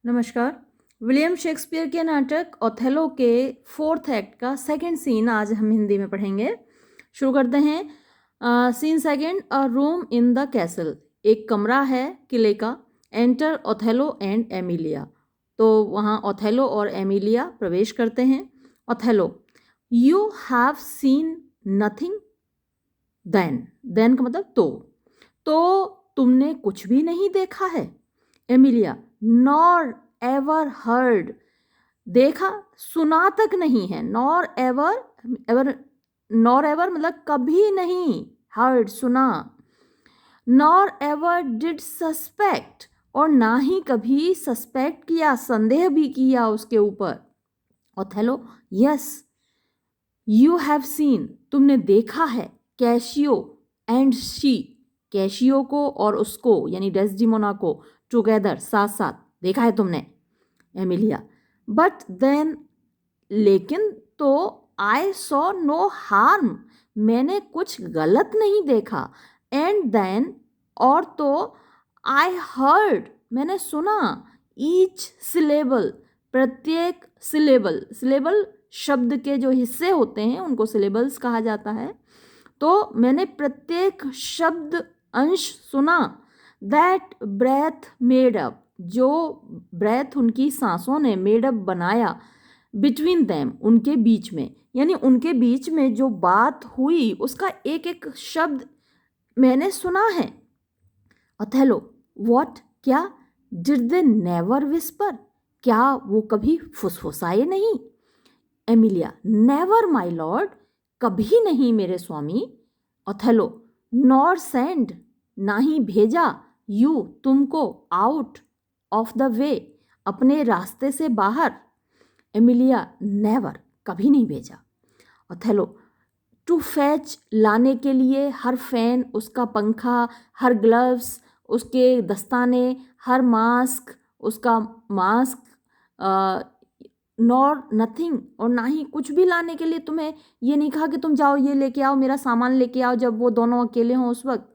नमस्कार। William Shakespeare के नाटक ओथेलो के फोर्थ एक्ट का सेकंड सीन आज हम हिंदी में पढ़ेंगे। शुरू करते हैं। Scene second, a room in the castle. एक कमरा है किले का। Enter Othello and Emilia. तो वहाँ ओथेलो और एमिलिया प्रवेश करते हैं। Othello, you have seen nothing. Then का मतलब तो तुमने कुछ भी नहीं देखा है। Emilia, nor ever heard. देखा, सुना तक नहीं है। नॉर एवर मतलब कभी नहीं। हर्ड सुना। नॉर एवर डिड सस्पेक्ट, और ना ही कभी सस्पेक्ट किया, संदेह भी किया उसके ऊपर। Othello, yes you have scene, तुमने देखा है। कैशियो एंड शी, कैशियो को और उसको यानी डेस्डिमोना को टुगेदर साथ साथ देखा है तुमने। एमिलिया, बट देन, लेकिन तो आई सॉ नो हार्म, मैंने कुछ गलत नहीं देखा। एंड देन, और तो आई हर्ड, मैंने सुना। ईच सिलेबल, प्रत्येक सिलेबल शब्द के जो हिस्से होते हैं उनको सिलेबल्स कहा जाता है। तो मैंने प्रत्येक शब्द अंश सुना। दैट ब्रेथ मेड अप, जो ब्रेथ उनकी सांसों ने मेड अप बनाया। बिटवीन दैम, उनके बीच में, यानी उनके बीच में जो बात हुई उसका एक एक शब्द मैंने सुना है। अथेलो, व्हाट, क्या। डिड दे नेवर विस्पर, क्या वो कभी फुसफुसाए नहीं। एमिलिया, नेवर माय लॉर्ड, कभी नहीं मेरे स्वामी। ओथेलो, नॉर सेंड, ना ही भेजा। यू, तुमको। आउट ऑफ द वे, अपने रास्ते से बाहर। एमिलिया, नेवर, कभी नहीं भेजा। ओथेलो, टू फैच, लाने के लिए। हर फैन, उसका पंखा, हर ग्लव्स, उसके दस्ताने, हर मास्क, उसका मास्क। नॉर नथिंग, और ना ही कुछ भी लाने के लिए तुम्हें ये नहीं कहा कि तुम जाओ ये लेके आओ, मेरा सामान लेके आओ, जब वो दोनों अकेले हों उस वक्त।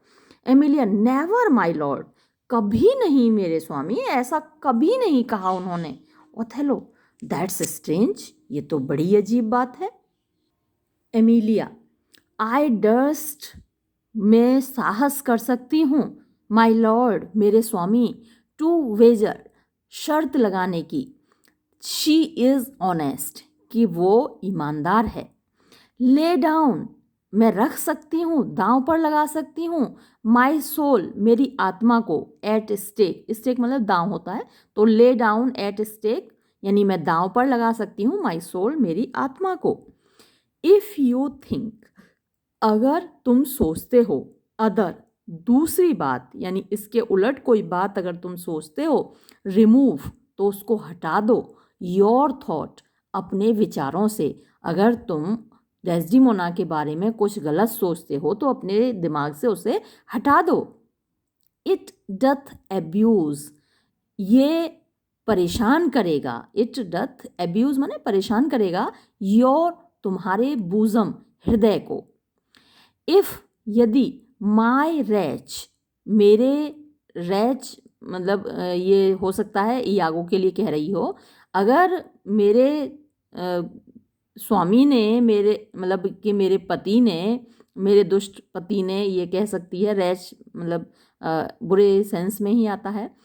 एमिलिया, नेवर माय लॉर्ड, कभी नहीं मेरे स्वामी, ऐसा कभी नहीं कहा उन्होंने। ओथेलो, दैट्स स्ट्रेंज, ये तो बड़ी अजीब बात है। एमिलिया, आई डस्ट, मैं साहस कर सकती हूँ। माय लॉर्ड, मेरे स्वामी। टू वेजर, शर्त लगाने की। शी इज ऑनेस्ट, कि वो ईमानदार है। ले डाउन, मैं रख सकती हूँ, दांव पर लगा सकती हूँ। माई सोल, मेरी आत्मा को। एट स्टेक, स्टेक मतलब दांव होता है, तो ले डाउन एट स्टेक यानी मैं दांव पर लगा सकती हूँ माई सोल, मेरी आत्मा को। इफ यू थिंक, अगर तुम सोचते हो। अदर, दूसरी बात, यानी इसके उलट कोई बात अगर तुम सोचते हो। रिमूव, तो उसको हटा दो। योर थॉट, अपने विचारों से। अगर तुम डेस्डिमोना के बारे में कुछ गलत सोचते हो तो अपने दिमाग से उसे हटा दो। इट डथ एब्यूज, ये परेशान करेगा। इट डथ एब्यूज माने परेशान करेगा। योर, तुम्हारे बूजम, हृदय को। इफ, यदि। माई रैच, मेरे रैच मतलब ये हो सकता है यागो के लिए कह रही हो। अगर मेरे स्वामी ने, मेरे मतलब कि मेरे पति ने, मेरे दुष्ट पति ने, ये कह सकती है। रैच मतलब बुरे सेंस में ही आता है।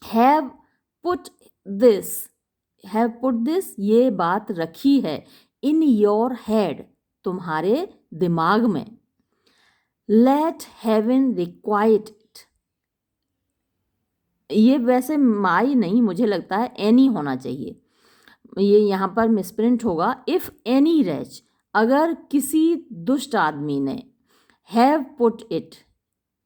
Have put this, have put this, ये बात रखी है। इन योर हेड, तुम्हारे दिमाग में। लेट हेवन रिक्वाइट इट, ये वैसे माई नहीं, मुझे लगता है एनी होना चाहिए, ये यहाँ पर मिसप्रिंट होगा। इफ एनी रैच, अगर किसी दुष्ट आदमी ने। हैव पुट इट,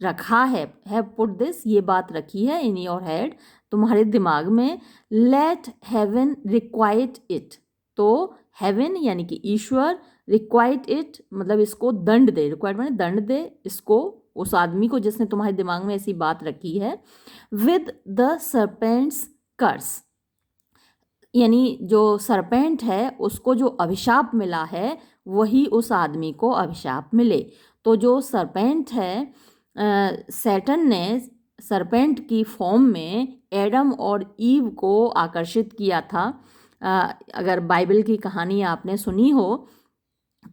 रखा है। हैव पुट दिस, ये बात रखी है। इन योर हेड, तुम्हारे दिमाग में। लेट हेवन रिक्वाइट इट, तो हेवन यानी कि ईश्वर, रिक्वाइट इट मतलब इसको दंड दे। रिक्वाइट माने दंड दे इसको, उस आदमी को जिसने तुम्हारे दिमाग में ऐसी बात रखी है। विद द सरपेंट्स कर्स, यानी जो सरपेंट है उसको जो अभिशाप मिला है वही उस आदमी को अभिशाप मिले। तो जो सरपेंट है, सैटन ने सरपेंट की फॉर्म में एडम और ईव को आकर्षित किया था। अगर बाइबल की कहानी आपने सुनी हो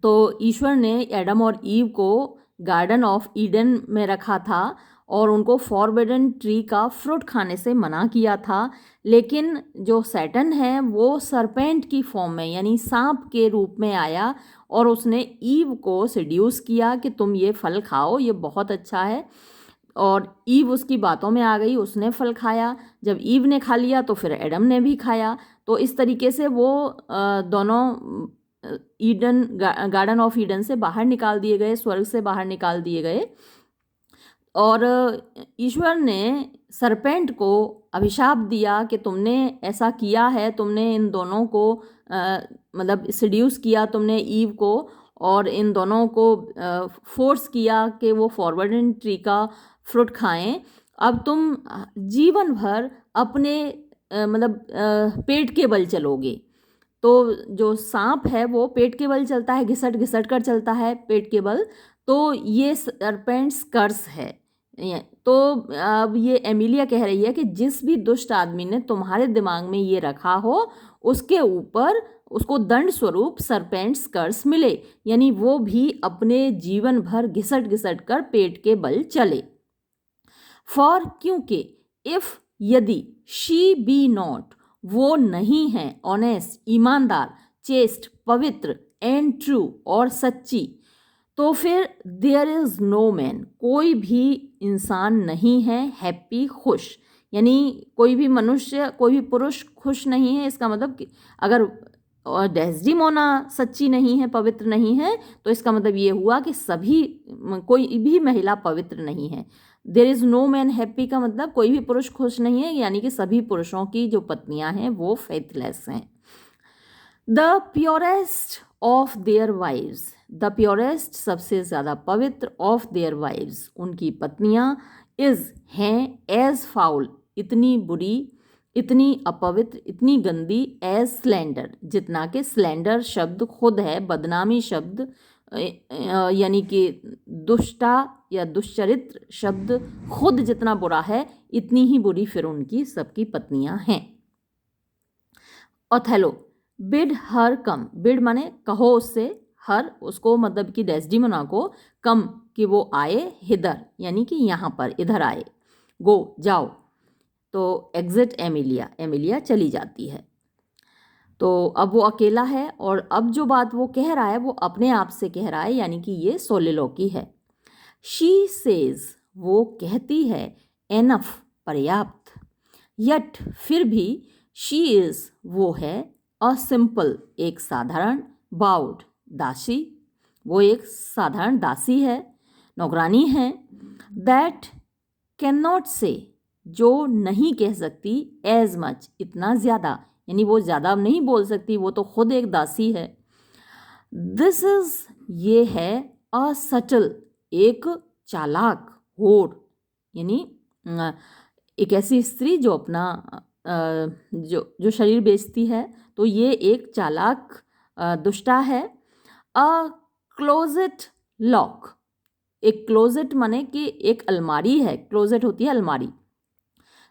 तो ईश्वर ने एडम और ईव को गार्डन ऑफ ईडन में रखा था और उनको फॉरबिडन ट्री का फ्रूट खाने से मना किया था। लेकिन जो सैटन है वो सरपेंट की फॉर्म में यानी सांप के रूप में आया और उसने ईव को सेड्यूस किया कि तुम ये फल खाओ, ये बहुत अच्छा है। और ईव उसकी बातों में आ गई, उसने फल खाया। जब ईव ने खा लिया तो फिर एडम ने भी खाया। तो इस तरीके से वो दोनों ईडन गार्डन ऑफ ईडन से बाहर निकाल दिए गए, स्वर्ग से बाहर निकाल दिए गए। और ईश्वर ने सरपेंट को अभिशाप दिया कि तुमने ऐसा किया है, तुमने इन दोनों को मतलब सेड्यूस किया तुमने ईव को, और इन दोनों को फोर्स किया कि वो फॉरबिडन ट्री का फ्रूट खाएं। अब तुम जीवन भर अपने मतलब पेट के बल चलोगे। तो जो सांप है वो पेट के बल चलता है, घिसट घिसट कर चलता है पेट के बल। तो ये सरपेंट्स कर्स है। तो अब ये एमिलिया कह रही है कि जिस भी दुष्ट आदमी ने तुम्हारे दिमाग में ये रखा हो उसके ऊपर उसको दंड स्वरूप सरपेंट्स कर्स मिले, यानी वो भी अपने जीवन भर घिसट घिसट कर पेट के बल चले। फॉर क्योंकि इफ यदि शी बी नॉट वो नहीं है ऑनेस्ट ईमानदार, चेस्ट पवित्र एंड ट्रू और सच्ची, तो फिर देयर इज़ नो मैन कोई भी इंसान नहीं है हैप्पी खुश, यानी कोई भी मनुष्य कोई भी पुरुष खुश नहीं है। इसका मतलब कि अगर डेस्डिमोना सच्ची नहीं है, पवित्र नहीं है, तो इसका मतलब ये हुआ कि कोई भी महिला पवित्र नहीं है। There is no man happy का मतलब कोई भी पुरुष खुश नहीं है, यानी कि सभी पुरुषों की जो पत्नियां हैं वो फेथलेस हैं। The purest of their wives, the purest सबसे ज़्यादा पवित्र, ऑफ देयर वाइव्स उनकी पत्नियां, इज़ हैं, एज फाउल इतनी बुरी, इतनी अपवित्र, इतनी गंदी, एज स्लैंडर जितना कि स्लैंडर शब्द खुद है बदनामी शब्द, यानी कि दुष्टा या दुष्चरित्र शब्द खुद जितना बुरा है इतनी ही बुरी फिर उनकी सबकी पत्नियां हैं। ओथेलो बिड हर कम, बिड माने कहो उससे, हर उसको मतलब कि डेस्डिमोना को, कम कि वो आए, हिदर यानी कि यहाँ पर इधर आए, गो जाओ। तो एग्जिट एमिलिया, एमिलिया चली जाती है। तो अब वो अकेला है और अब जो बात वो कह रहा है वो अपने आप से कह रहा है, यानी कि ये सोलिलोकी है। शी सेज वो कहती है, एनफ पर्याप्त, यट फिर भी, शी इज वो है, अ सिंपल एक साधारण, बाउड दासी वो एक साधारण दासी है, नौकरानी है, दैट कैन नॉट से जो नहीं कह सकती, एज मच इतना ज़्यादा, यानी वो ज़्यादा नहीं बोल सकती, वो तो खुद एक दासी है। दिस इज़ ये है, अ सटल एक चालाक, होड़ यानी एक ऐसी स्त्री जो अपना जो शरीर बेचती है, तो ये एक चालाक दुष्टा है। अ क्लोजेट लॉक, एक क्लोजेट माने कि एक अलमारी है, क्लोजेट होती है अलमारी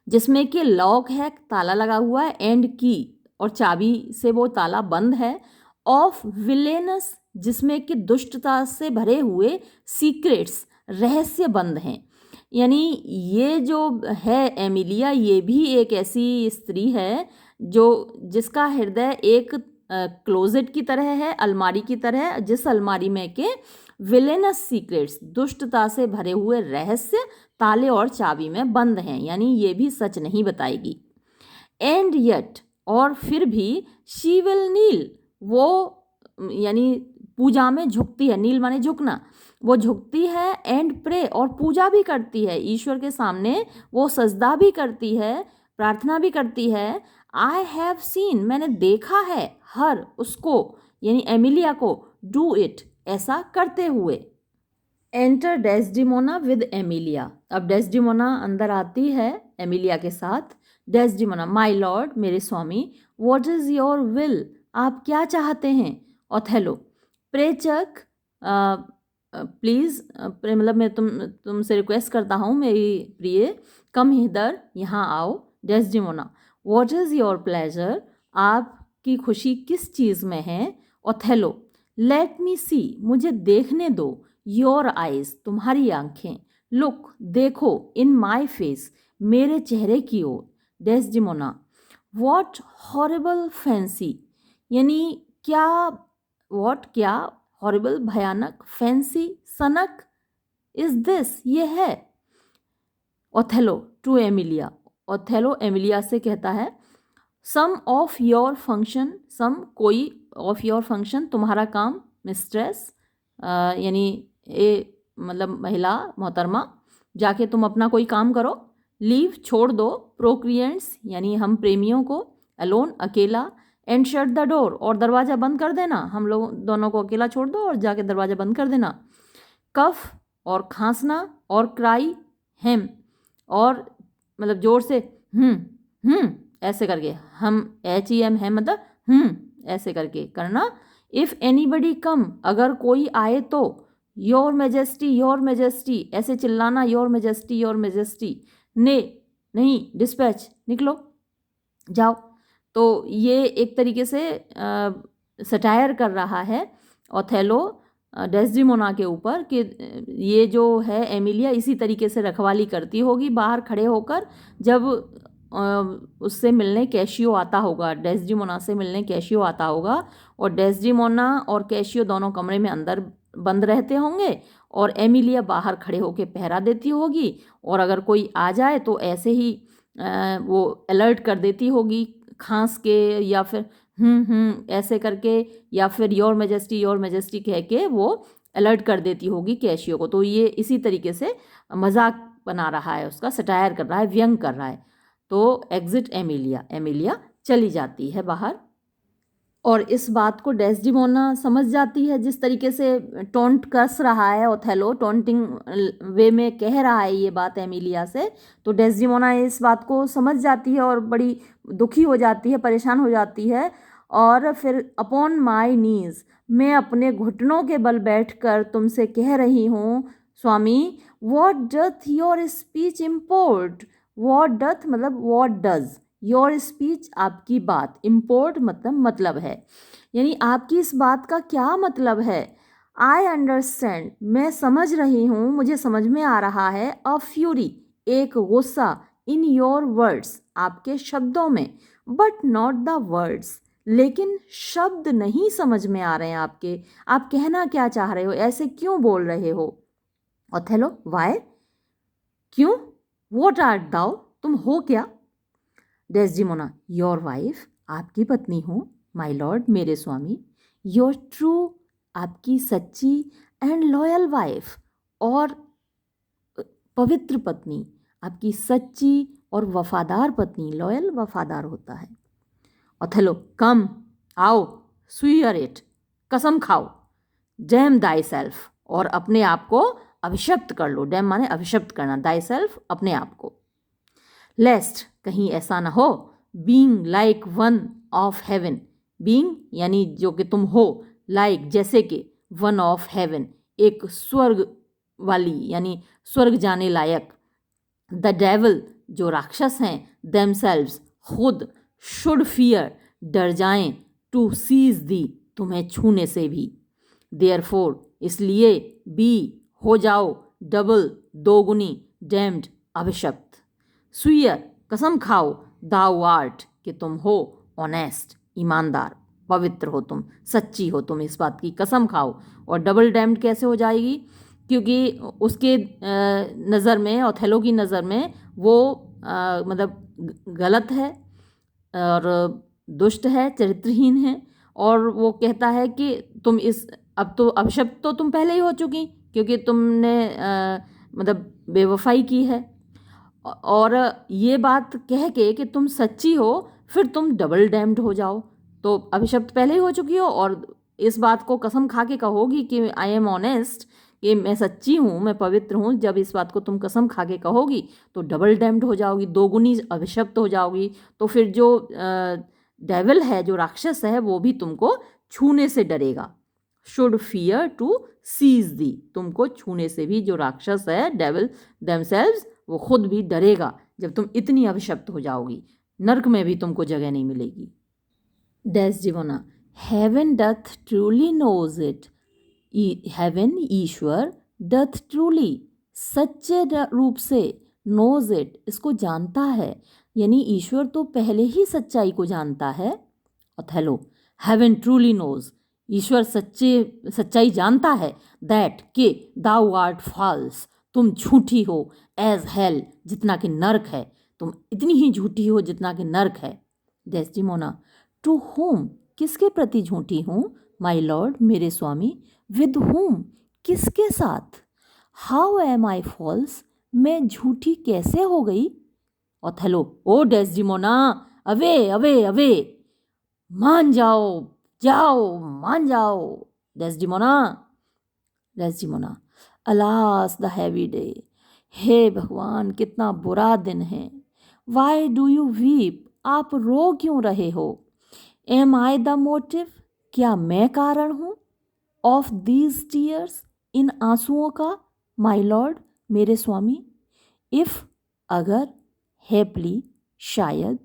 जिसमें कि लॉक है, ताला लगा हुआ है, एंड की और चाबी से वो ताला बंद है, ऑफ विलेनस जिसमें कि दुष्टता से भरे हुए सीक्रेट्स रहस्य बंद हैं। यानी ये जो है एमिलिया, ये भी एक ऐसी स्त्री है जो जिसका हृदय एक क्लोजेट की तरह है, अलमारी की तरह, जिस अलमारी में के विलेनस सीक्रेट्स दुष्टता से भरे हुए रहस्य ताले और चाबी में बंद हैं, यानी ये भी सच नहीं बताएगी। एंड येट और फिर भी, शी विल नील वो यानी पूजा में झुकती है, नील माने झुकना, वो झुकती है, एंड प्रे और पूजा भी करती है, ईश्वर के सामने वो सजदा भी करती है, प्रार्थना भी करती है। आई हैव सीन मैंने देखा है, हर उसको यानी एमिलिया को, डू इट ऐसा करते हुए। एंटर डेस्डिमोना विद एमिलिया, अब डेस्डिमोना अंदर आती है एमिलिया के साथ। डेस्डिमोना, माय लॉर्ड मेरे स्वामी, व्हाट इज़ योर विल आप क्या चाहते हैं। ओथेलो, प्रेचक प्लीज़ मतलब मैं तुमसे रिक्वेस्ट करता हूँ मेरी प्रिय, कम हिदर, यहाँ आओ। Desdemona, what is your pleasure, आपकी खुशी किस चीज़ में है। ओथेलो, लेट मी सी, मुझे देखने दो। योर आइज, तुम्हारी आंखें। लुक, देखो। इन माई फेस, मेरे चेहरे की ओर। डेस्डिमोना, वॉट हॉरिबल फैंसी, यानी क्या, वॉट क्या, हॉरिबल भयानक, फैंसी सनक, इज दिस ये है। Othello to Emilia, Othello Emilia से कहता है, some of your function, some कोई, ऑफ योर फंक्शन तुम्हारा काम, मिस्ट्रेस यानी ए मतलब महिला मोहतरमा, जाके तुम अपना कोई काम करो। लीव छोड़ दो, प्रोक्रिएंट्स यानी हम प्रेमियों को, अलोन अकेला, एंड शट द डोर और दरवाज़ा बंद कर देना, हम लोग दोनों को अकेला छोड़ दो और जाके दरवाज़ा बंद कर देना। कफ और खांसना, और क्राई, हेम, और मतलब जोर से ऐसे करके, हम HEM है मतलब ऐसे करके करना। इफ़ एनीबडी कम, अगर कोई आए तो। योर मेजेस्टी, योर मेजेस्टी ऐसे चिल्लाना, योर मेजेस्टी, योर मेजेस्टी। ने नहीं, डिस्पैच, निकलो, जाओ। तो ये एक तरीके से सटायर कर रहा है ओथेलो डेस्डिमोना के ऊपर कि ये जो है एमिलिया इसी तरीके से रखवाली करती होगी बाहर खड़े होकर, जब उससे मिलने कैशियो आता होगा, डेस्डिमोना से मिलने कैशियो आता होगा, और डेस्डिमोना और कैशियो दोनों कमरे में अंदर बंद रहते होंगे और एमिलिया बाहर खड़े होकर पहरा देती होगी, और अगर कोई आ जाए तो ऐसे ही वो अलर्ट कर देती होगी खांस के, या फिर ऐसे करके, या फिर योर मेजेस्टी कह के वो अलर्ट कर देती होगी कैशियो को। तो ये इसी तरीके से मजाक बना रहा है, उसका सटायर कर रहा है, व्यंग कर रहा है। तो एग्जिट एमिलिया, एमिलिया चली जाती है बाहर, और इस बात को डेस्डिमोना समझ जाती है, जिस तरीके से टोंट कस रहा है ओथेलो, टोंटिंग वे में कह रहा है ये बात एमिलिया से। तो डेस्डिमोना इस बात को समझ जाती है और बड़ी दुखी हो जाती है, परेशान हो जाती है, और फिर अपॉन माई नीज, मैं अपने घुटनों के बल बैठकर तुमसे कह रही हूँ स्वामी, what doth your speech import, what doth मतलब वॉट डज, योर स्पीच आपकी बात, इम्पोर्ट मतलब है, यानी आपकी इस बात का क्या मतलब है। आई अंडरस्टैंड, मैं समझ रही हूँ, मुझे समझ में आ रहा है। अ फ्यूरी, एक गुस्सा, इन योर वर्ड्स, आपके शब्दों में, बट नॉट द वर्ड्स, लेकिन शब्द नहीं समझ में आ रहे हैं आपके, आप कहना क्या चाह रहे हो, ऐसे क्यों बोल रहे हो। ओथेलो, वाई, क्यों, वॉट आर्ट दाउ, तुम हो क्या। डेस्डिमोना, योर वाइफ, आपकी पत्नी हूँ। माई लॉर्ड, मेरे स्वामी। योर ट्रू, आपकी सच्ची, एंड लॉयल वाइफ, और पवित्र पत्नी, आपकी सच्ची और वफादार पत्नी, लॉयल वफादार होता है। ओथेलो, कम, आओ, स्वीयर इट, कसम खाओ। डैम दाई सेल्फ, और अपने आप को अभिशप्त कर लो, डैम माने अभिशप्त करना, दाई सेल्फ अपने आप को। लेस्ट, कहीं ऐसा ना हो, being like one of haven, being यानी जो कि तुम हो, लाइक जैसे कि, वन ऑफ हेवन एक स्वर्ग वाली यानी स्वर्ग जाने लायक, द डेविल जो राक्षस हैं, देमसेल्व्स खुद, शुड फियर डर जाएं, टू सीज दी तुम्हें छूने से भी, देयरफॉर इसलिए, बी हो जाओ, डबल दोगुनी, डैम्ड अभिशप्त, स्वीयर कसम खाओ, दाउ आर्ट कि तुम हो, ऑनेस्ट ईमानदार, पवित्र हो तुम, सच्ची हो तुम, इस बात की कसम खाओ। और डबल डैम्ड कैसे हो जाएगी, क्योंकि उसके नज़र में, ओथेलो की नज़र में वो मतलब गलत है और दुष्ट है, चरित्रहीन है, और वो कहता है कि तुम इस, अब तो अभिशप्त तो तुम पहले ही हो चुकी, क्योंकि तुमने मतलब बेवफाई की है, और ये बात कह के कि तुम सच्ची हो, फिर तुम डबल डैम्ड हो जाओ, तो अभिशप्त पहले ही हो चुकी हो, और इस बात को कसम खा के कहोगी कि आई एम ऑनेस्ट, कि मैं सच्ची हूँ, मैं पवित्र हूँ, जब इस बात को तुम कसम खा के कहोगी तो डबल डैम्ड हो जाओगी, दोगुनी अभिशप्त हो जाओगी। तो फिर जो डेविल है, जो राक्षस है, वो भी तुमको छूने से डरेगा। शुड फियर टू सीज दी, तुमको छूने से भी जो राक्षस है डेविल देमसेल्व्स वो खुद भी डरेगा जब तुम इतनी अभिशप्त हो जाओगी, नर्क में भी तुमको जगह नहीं मिलेगी। Desdemona, heaven doth truly knows it, heaven ईश्वर डथ ट्रूली सच्चे रूप से नोज इट इसको जानता है, यानी ईश्वर तो पहले ही सच्चाई को जानता है। ओथेलो, हेवन ट्रूली नोज ईश्वर सच्चाई जानता है, दैट के दाउ आर्ट फॉल्स तुम झूठी हो, एज हेल जितना कि नर्क है, तुम इतनी ही झूठी हो जितना कि नर्क है। डेस्टिमोना, टू होम किसके प्रति झूठी हूँ, माई लॉर्ड मेरे स्वामी, विद होम किसके साथ, हाउ एम आई फॉल्स मैं झूठी कैसे हो गई। Othello, O Desdemona, away away away, मान जाओ जाओ मान जाओ। Desdemona, Desdemona, alas the heavy day, हे भगवान कितना बुरा दिन है। वाई डू यू वीप आप रो क्यों रहे हो। एम आई द मोटिव क्या मैं कारण हूँ, ऑफ दीज टीयर्स इन आंसुओं का, माई लॉर्ड मेरे स्वामी। इफ अगर, हैप्ली शायद,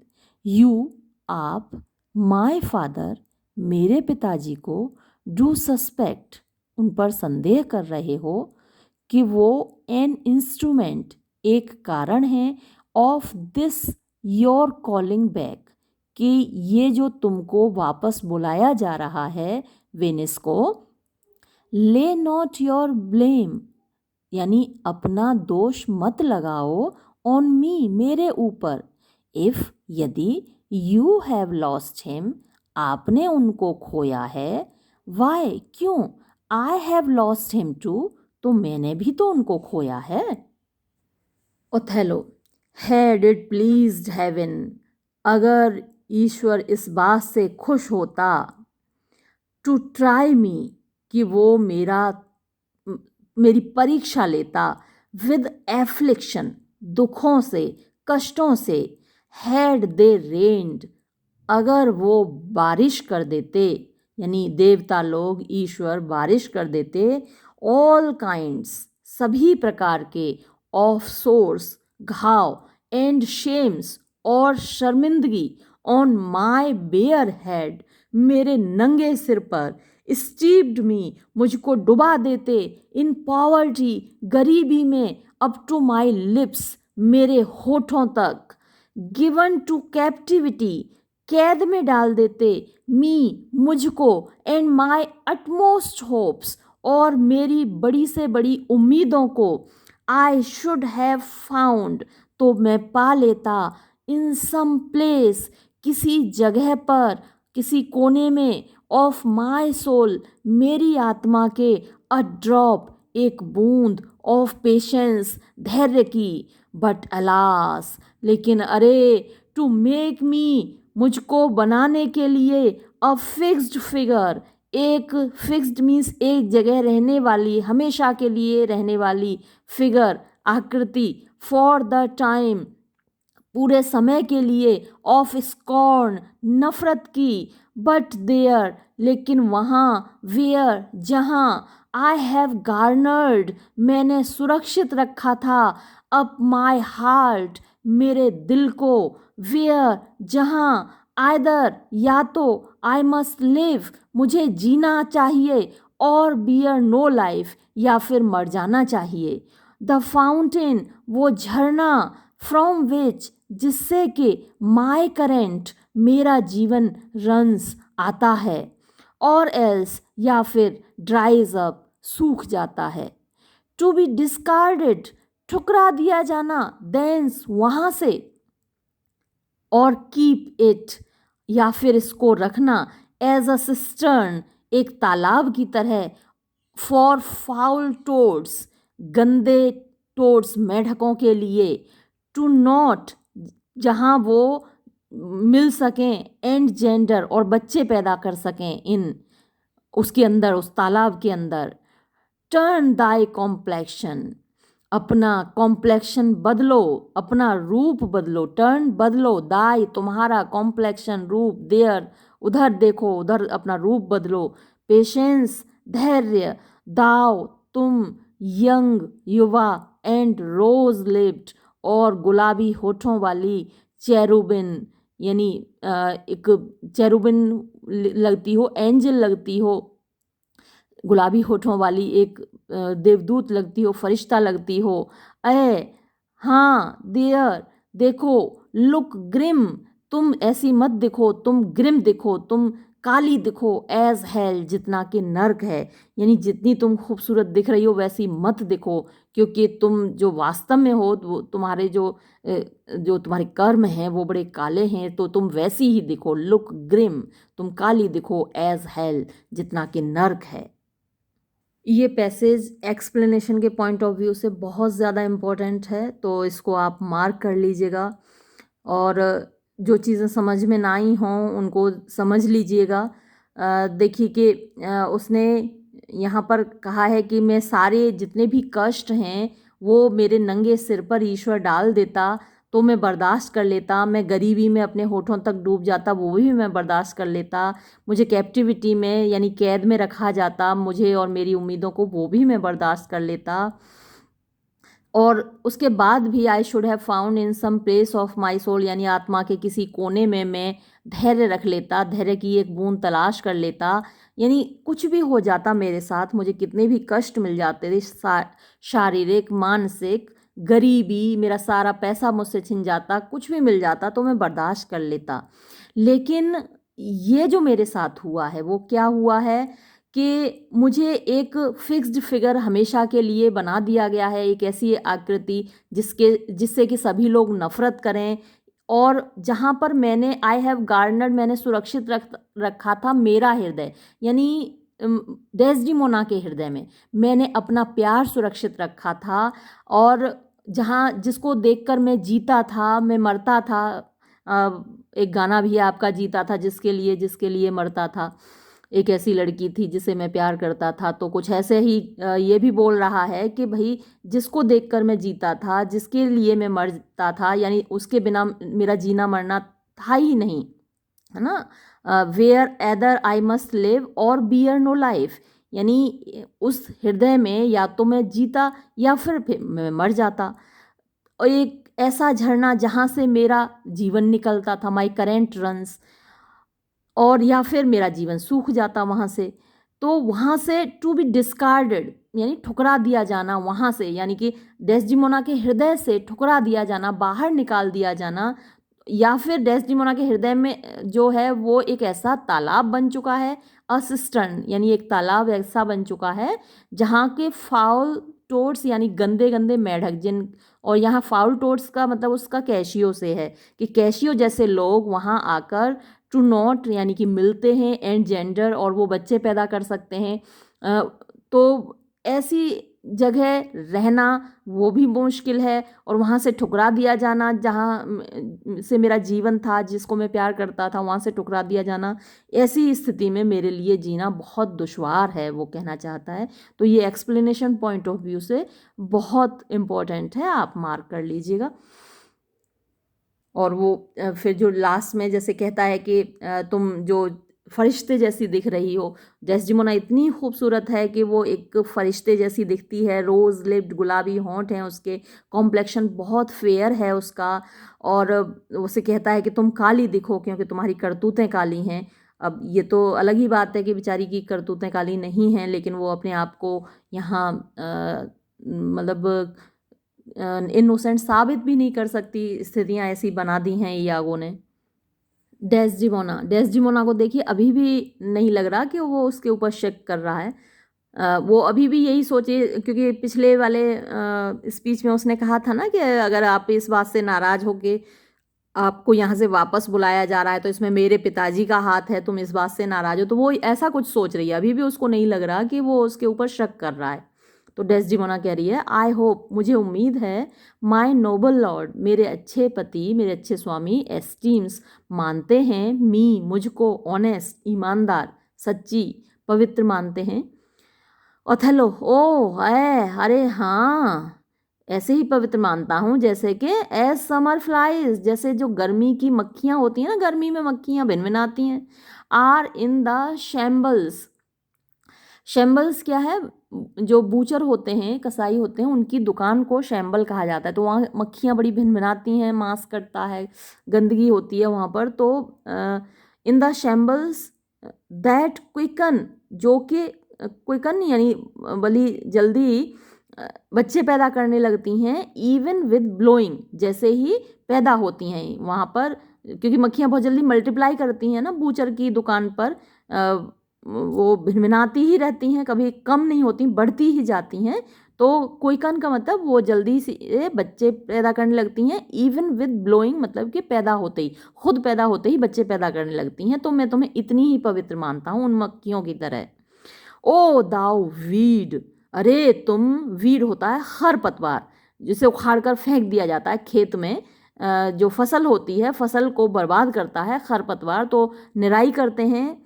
यू आप, माय फादर मेरे पिताजी को, डू सस्पेक्ट उन पर संदेह कर रहे हो कि वो एन इंस्ट्रूमेंट एक कारण है, of this your calling back कि ये जो तुमको वापस बुलाया जा रहा है वेनिस को, ले नॉट योर ब्लेम यानी अपना दोष मत लगाओ, ऑन मी मेरे ऊपर, इफ यदि, यू हैव लॉस्ट हिम आपने उनको खोया है, वाई क्यों, I have lost him too तो मैंने भी तो उनको खोया है। Othello, had it pleased heaven अगर ईश्वर इस बात से खुश होता, टू ट्राई मी कि वो मेरी परीक्षा लेता, विद एफ्लिक्शन दुखों से कष्टों से, हैड दे रेन्ड अगर वो बारिश कर देते, यानी देवता लोग ईश्वर बारिश कर देते, ऑल काइंड्स सभी प्रकार के, ऑफ सोर्स घाव, एंड शेम्स और शर्मिंदगी, ऑन माई बेयर हेड मेरे नंगे सिर पर, स्टीप्ड मी मुझको डुबा देते, इन पॉवर्टी गरीबी में, अप टू माई लिप्स मेरे होठों तक, गिवन टू कैप्टिविटी कैद में डाल देते, मी मुझको, एंड माई अटमोस्ट होप्स और मेरी बड़ी से बड़ी उम्मीदों को, आई शुड हैव फाउंड तो मैं पा लेता, इन सम प्लेस किसी जगह पर किसी कोने में, ऑफ माई सोल मेरी आत्मा के, अ ड्रॉप एक बूंद, ऑफ पेशेंस धैर्य की, बट अलास लेकिन अरे, टू मेक मी मुझको बनाने के लिए, अ फिक्स्ड फिगर एक फिक्स्ड मीन्स एक जगह रहने वाली हमेशा के लिए रहने वाली, फिगर आकृति, फॉर द टाइम पूरे समय के लिए, ऑफ स्कॉर्न नफरत की, बट देयर लेकिन वहाँ, वेयर जहाँ, आई हैव गार्नर्ड मैंने सुरक्षित रखा था, अप माई हार्ट मेरे दिल को, वेयर जहाँ, आइदर या तो, आई मस्ट लिव मुझे जीना चाहिए, और बियर नो लाइफ या फिर मर जाना चाहिए, द फाउंटेन वो झरना, फ्रॉम विच जिससे कि, माई करेंट मेरा जीवन रंस आता है, और एल्स या फिर ड्राइज अप सूख जाता है, टू बी डिस्कार्डेड ठुकरा दिया जाना, देंस वहाँ से, और कीप इट या फिर इसको रखना, एज अ सिस्टर्न एक तालाब की तरह, फॉर फाउल टोड्स गंदे टोड्स मेढकों के लिए, टू नॉट जहाँ वो मिल सकें, एंड जेंडर और बच्चे पैदा कर सकें, इन उसके अंदर उस तालाब के अंदर, टर्न दाई कॉम्प्लेक्शन अपना कॉम्प्लेक्शन बदलो, अपना रूप बदलो, टर्न बदलो, दाई तुम्हारा, कॉम्प्लेक्शन रूप, देयर उधर देखो उधर अपना रूप बदलो, पेशेंस धैर्य, दाओ तुम, यंग युवा, एंड रोज लिप्ड और गुलाबी होठों वाली चेरुबिन, यानी एक चेरुबिन लगती हो, एंजल लगती हो, गुलाबी होठों वाली एक देवदूत लगती हो, फरिश्ता लगती हो। अय हाँ देयर, देखो, लुक ग्रिम, तुम ऐसी मत दिखो, तुम ग्रिम दिखो, तुम काली दिखो, एज हेल, जितना कि नर्क है। यानी जितनी तुम खूबसूरत दिख रही हो वैसी मत दिखो, क्योंकि तुम जो वास्तव में हो, वो तुम्हारे जो तुम्हारे कर्म हैं वो बड़े काले हैं, तो तुम वैसी ही दिखो, लुक ग्रिम, तुम काली दिखो, एज हेल, जितना कि नर्क है। ये पैसेज एक्सप्लेनेशन के पॉइंट ऑफ व्यू से बहुत ज़्यादा इम्पोर्टेंट है, तो इसको आप मार्क कर लीजिएगा और जो चीज़ें समझ में ना आई हों उनको समझ लीजिएगा। देखिए कि उसने यहाँ पर कहा है कि मैं सारे जितने भी कष्ट हैं वो मेरे नंगे सिर पर ईश्वर डाल देता तो मैं बर्दाश्त कर लेता, मैं गरीबी में अपने होठों तक डूब जाता वो भी मैं बर्दाश्त कर लेता, मुझे कैप्टिविटी में यानी कैद में रखा जाता, मुझे और मेरी उम्मीदों को वो भी मैं बर्दाश्त कर लेता, और उसके बाद भी I should have found in some place of my soul, यानी आत्मा के किसी कोने में मैं धैर्य रख लेता, धैर्य की एक बूंद तलाश कर लेता, यानी कुछ भी हो जाता मेरे साथ, मुझे कितने भी कष्ट मिल जाते थे, शारीरिक, मानसिक, गरीबी, मेरा सारा पैसा मुझसे छिन जाता, कुछ भी मिल जाता तो मैं बर्दाश्त कर लेता। लेकिन ये जो मेरे साथ हुआ है वो क्या हुआ है कि मुझे एक फिक्स्ड फिगर हमेशा के लिए बना दिया गया है, एक ऐसी आकृति जिससे कि सभी लोग नफरत करें, और जहाँ पर मैंने आई हैव गार्नर्ड, मैंने सुरक्षित रखा था मेरा हृदय, यानी डेस्डिमोना के हृदय में मैंने अपना प्यार सुरक्षित रखा था, और जहाँ जिसको देखकर मैं जीता था, मैं मरता था। एक गाना भी है आपका, जीता था जिसके लिए मरता था, एक ऐसी लड़की थी जिसे मैं प्यार करता था, तो कुछ ऐसे ही ये भी बोल रहा है कि भाई जिसको देखकर मैं जीता था, जिसके लिए मैं मरता था, यानी उसके बिना मेरा जीना मरना था ही नहीं, है ना। Where either I must live और बियर नो लाइफ, यानी उस हृदय में या तो मैं जीता या फिर मैं मर जाता, और एक ऐसा झरना जहाँ से मेरा जीवन निकलता था, माई करेंट रन्स, और या फिर मेरा जीवन सूख जाता वहाँ से, तो वहाँ से टू बी डिस्कार्डेड, यानी ठुकरा दिया जाना वहाँ से, यानी कि डेस्डिमोना के हृदय से ठुकरा दिया जाना, बाहर निकाल दिया जाना, या फिर डेस्डिमोना के हृदय में जो है वो एक ऐसा तालाब बन चुका है, असिस्टन, यानी एक तालाब ऐसा बन चुका है जहाँ के फाउल टोड्स, यानी गंदे गंदे मेढक, जिन, और यहाँ फाउल टोड्स का मतलब उसका कैशियो से है कि कैशियो जैसे लोग वहाँ आकर टू नॉट, यानी कि मिलते हैं, एंड जेंडर, और वो बच्चे पैदा कर सकते हैं, तो ऐसी जगह रहना वो भी मुश्किल है, और वहाँ से ठुकरा दिया जाना, जहाँ से मेरा जीवन था, जिसको मैं प्यार करता था, वहाँ से ठुकरा दिया जाना, ऐसी स्थिति में मेरे लिए जीना बहुत दुश्वार है, वो कहना चाहता है। तो ये एक्सप्लेनेशन पॉइंट ऑफ व्यू से बहुत इम्पोर्टेंट है, आप मार्क कर लीजिएगा। और वो फिर जो लास्ट में जैसे कहता है कि तुम जो फरिश्ते जैसी दिख रही हो, डेस्डिमोना इतनी खूबसूरत है कि वो एक फरिश्ते जैसी दिखती है, रोज़ लिप्ड, गुलाबी होंठ हैं उसके, कॉम्प्लेक्शन बहुत फेयर है उसका, और उसे कहता है कि तुम काली दिखो क्योंकि तुम्हारी करतूतें काली हैं। अब ये तो अलग ही बात है कि बेचारी की करतूतें काली नहीं हैं, लेकिन वो अपने आप को यहाँ मतलब इनोसेंट साबित भी नहीं कर सकती, स्थितियाँ ऐसी बना दी हैं यागो ने। डेस्डिमोना को देखिए अभी भी नहीं लग रहा कि वो उसके ऊपर शक कर रहा है, वो अभी भी यही सोचे, क्योंकि पिछले वाले स्पीच में उसने कहा था ना कि अगर आप इस बात से नाराज़ हो के आपको यहाँ से वापस बुलाया जा रहा है तो इसमें मेरे पिताजी का हाथ है, तुम इस बात से नाराज़ हो, तो वो ऐसा कुछ सोच रही है, अभी भी उसको नहीं लग रहा कि वो उसके ऊपर शक कर रहा है। तो डेस्डिमोना कह रही है, आई होप, मुझे उम्मीद है, माई नोबल लॉर्ड, मेरे अच्छे पति, मेरे अच्छे स्वामी, एस्टीम्स, मानते हैं, मी, मुझको, ऑनेस्ट, ईमानदार, सच्ची, पवित्र मानते हैं। ओथेलो, ओह अरे हाँ, ऐसे ही पवित्र मानता हूँ जैसे कि एज समर फ्लाइज, जैसे जो गर्मी की मक्खियाँ होती हैं ना, गर्मी में मक्खियाँ भिनभिनाती हैं, are in the shambles. Shambles क्या है? जो बूचर होते हैं, कसाई होते हैं, उनकी दुकान को शैम्बल कहा जाता है। तो वहाँ मक्खियाँ बड़ी भिनभिनाती हैं, मांस कटता है, गंदगी होती है वहाँ पर। तो इन द शैम्बल्स दैट क्विकन, जो कि क्विकन यानी बड़ी जल्दी बच्चे पैदा करने लगती हैं, इवन विद ब्लोइंग, जैसे ही पैदा होती हैं वहाँ पर, क्योंकि मक्खियाँ बहुत जल्दी मल्टीप्लाई करती हैं ना बूचर की दुकान पर, वो भिनभिनाती ही रहती हैं, कभी कम नहीं होती, बढ़ती ही जाती हैं। तो क्विकन का मतलब वो जल्दी से बच्चे पैदा करने लगती हैं, इवन विद ब्लोइंग, मतलब कि पैदा होते ही, खुद पैदा होते ही बच्चे पैदा करने लगती हैं। तो मैं तुम्हें इतनी ही पवित्र मानता हूँ उन मक्खियों की तरह। ओ दाउ वीड, अरे तुम, वीड होता है खरपतवार, जिसे उखाड़ कर फेंक दिया जाता है खेत में। जो फसल होती है, फसल को बर्बाद करता है खरपतवार, तो निराई करते हैं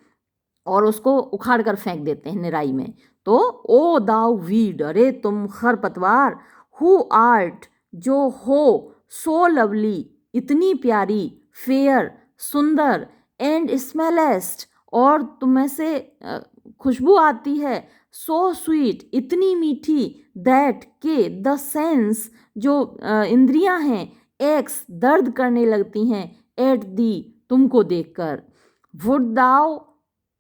और उसको उखाड़ कर फेंक देते हैं निराई में। तो ओ दाउ वीड, अरे तुम खरपतवार, हु आर्ट, जो हो, सो लवली, इतनी प्यारी, फेयर, सुंदर, एंड स्मेलेस्ट, और तुम्हें से खुशबू आती है, सो स्वीट, इतनी मीठी, दैट के, द सेंस, जो इंद्रियां हैं, एक्स, दर्द करने लगती हैं, एट दी, तुमको देखकर। वुड दाउ,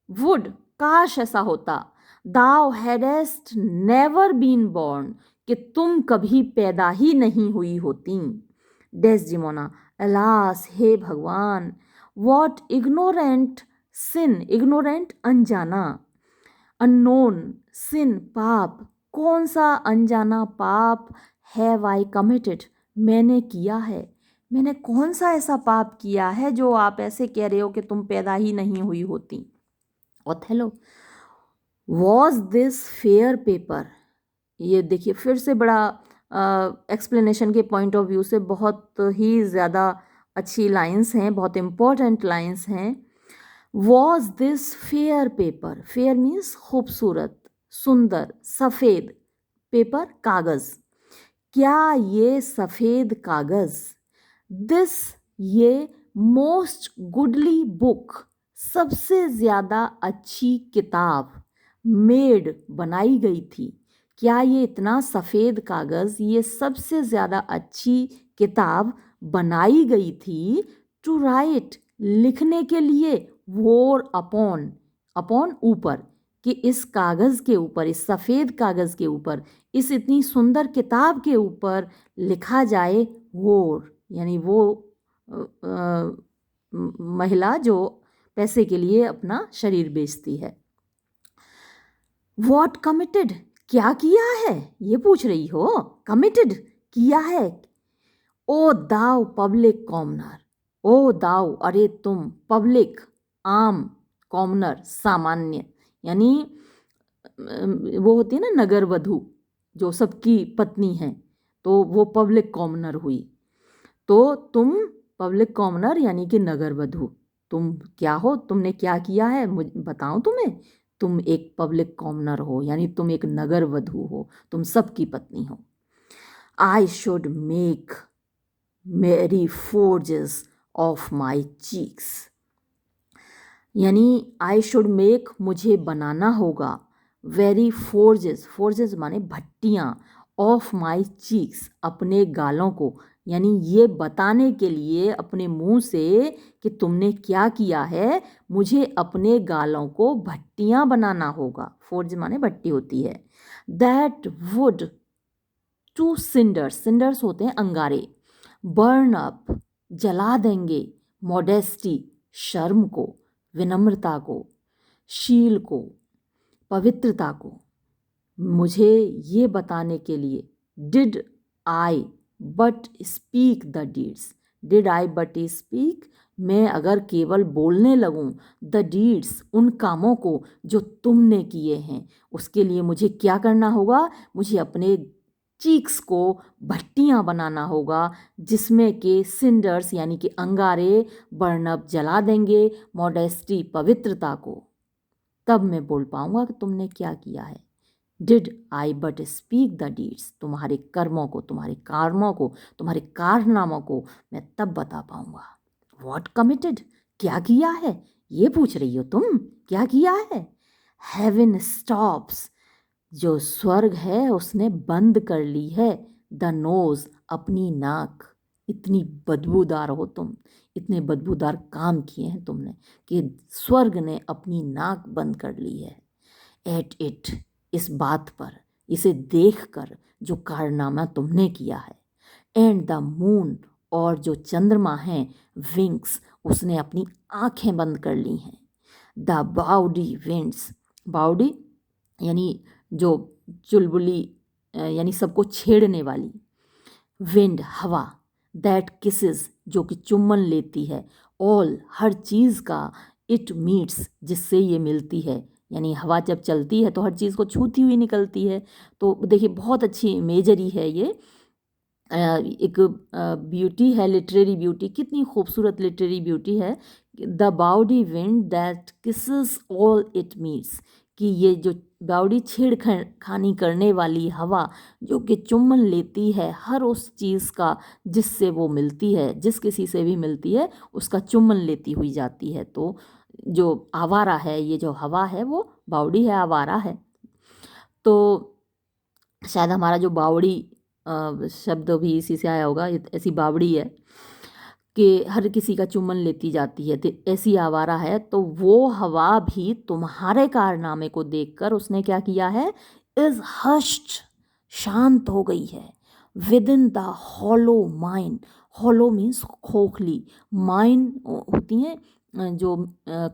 वुड, काश ऐसा होता, दाउ हैडेस्ट नेवर बीन बॉर्न, कि तुम कभी पैदा ही नहीं हुई होती। डेस्डिमोना, अलास, हे भगवान, वॉट इग्नोरेंट सिन, इग्नोरेंट अनजाना, अननोन सिन पाप, कौन सा अनजाना पाप, हैव आई कमिटेड, मैंने किया है, मैंने कौन सा ऐसा पाप किया है जो आप ऐसे कह रहे हो कि तुम पैदा ही नहीं हुई होती। Othello, was this fair paper, ये देखिए फिर से बड़ा एक्सप्लेनेशन के पॉइंट ऑफ व्यू से बहुत ही ज़्यादा अच्छी लाइंस हैं, बहुत इम्पोर्टेंट लाइंस हैं। Was this fair paper, fair means खूबसूरत, सुंदर, सफ़ेद, पेपर कागज़, क्या ये सफ़ेद कागज़, दिस, ये, मोस्ट गुडली बुक, सबसे ज़्यादा अच्छी किताब, मेड, बनाई गई थी, क्या ये इतना सफ़ेद कागज़, ये सबसे ज़्यादा अच्छी किताब बनाई गई थी, टू राइट, लिखने के लिए, वोर अपॉन, अपॉन ऊपर, कि इस कागज़ के ऊपर, इस सफ़ेद कागज़ के ऊपर, इस इतनी सुंदर किताब के ऊपर लिखा जाए वोर, यानी वो महिला जो पैसे के लिए अपना शरीर बेचती है। वॉट कमिटेड, क्या किया है, ये पूछ रही हो, कमिटेड, किया है। ओ दाव पब्लिक कॉमनर, ओ दाव, अरे तुम, पब्लिक, आम, कॉमनर, सामान्य, यानी वो होती है ना नगर वधु, जो सबकी पत्नी है, तो वो पब्लिक कॉमनर हुई। तो तुम पब्लिक कॉमनर यानी कि नगर वधु, तुम क्या हो, तुमने क्या किया है, मुझे बताऊं तुम्हें, तुम एक पब्लिक कॉमनर हो, यानी तुम एक नगर वधु हो, तुम सबकी पत्नी हो। आई शुड मेक मेरी फोर्जेस ऑफ माई चीक्स, यानी आई शुड मेक, मुझे बनाना होगा, वेरी फोर्जेस, फोर्जेस माने भट्टियाँ, ऑफ माई चीक्स, अपने गालों को, यानी ये बताने के लिए अपने मुंह से कि तुमने क्या किया है, मुझे अपने गालों को भट्टियाँ बनाना होगा, फोर्ज माने भट्टी होती है। That wood, to cinders, cinders होते हैं अंगारे, बर्न अप, जला देंगे, मॉडेस्टी, शर्म को, विनम्रता को, शील को, पवित्रता को, मुझे ये बताने के लिए, did I but speak the deeds, did I but speak, मैं अगर केवल बोलने लगूं, द डीड्स, उन कामों को जो तुमने किए हैं, उसके लिए मुझे क्या करना होगा, मुझे अपने चीक्स को भट्टियाँ बनाना होगा, जिसमें के सिंडर्स यानी कि अंगारे, बर्नअप, जला देंगे, मॉडेस्टी, पवित्रता को, तब मैं बोल पाऊंगा कि तुमने क्या किया है। Did I but speak the deeds, तुम्हारे कर्मों को, तुम्हारे कार्यों को, तुम्हारे कारनामों को मैं तब बता पाऊंगा। वॉट कमिटेड, क्या किया है, ये पूछ रही हो तुम, क्या किया है। हेवन स्टॉप्स, जो स्वर्ग है उसने बंद कर ली है द नोज, अपनी नाक। इतनी बदबूदार हो तुम, इतने बदबूदार काम किए हैं तुमने कि स्वर्ग ने अपनी नाक बंद कर ली है। एट इट, इस बात पर, इसे देखकर जो कारनामा तुमने किया है। एंड द मून, और जो चंद्रमा हैं, विंग्स, उसने अपनी आंखें बंद कर ली हैं। द बाउडी विंड्स, बाउडी यानी जो चुलबुली यानी सबको छेड़ने वाली, विंड हवा, दैट किसेस, जो कि चुम्बन लेती है, ऑल, हर चीज़ का, इट मीट्स, जिससे ये मिलती है। यानी हवा जब चलती है तो हर चीज़ को छूती हुई निकलती है। तो देखिए बहुत अच्छी इमेजरी है ये, एक ब्यूटी है, लिटरेरी ब्यूटी, कितनी खूबसूरत लिटरेरी ब्यूटी है। The bawdy wind that kisses all it meets, कि ये जो बाउडी छेड़खानी करने वाली हवा जो कि चुम्बन लेती है हर उस चीज़ का जिससे वो मिलती है, जिस किसी से भी मिलती है उसका चुम्बन लेती हुई जाती है। तो जो आवारा है, ये जो हवा है वो बाउडी है, आवारा है। तो शायद हमारा जो बावड़ी शब्द भी इसी से आया होगा। ऐसी बावड़ी है कि हर किसी का चुम्बन लेती जाती है, तो ऐसी आवारा है। तो वो हवा भी तुम्हारे कारनामे को देखकर उसने क्या किया है, इज हश्ड, शांत हो गई है। With in the hollow mind, hollow means खोखली, माइंड होती हैं जो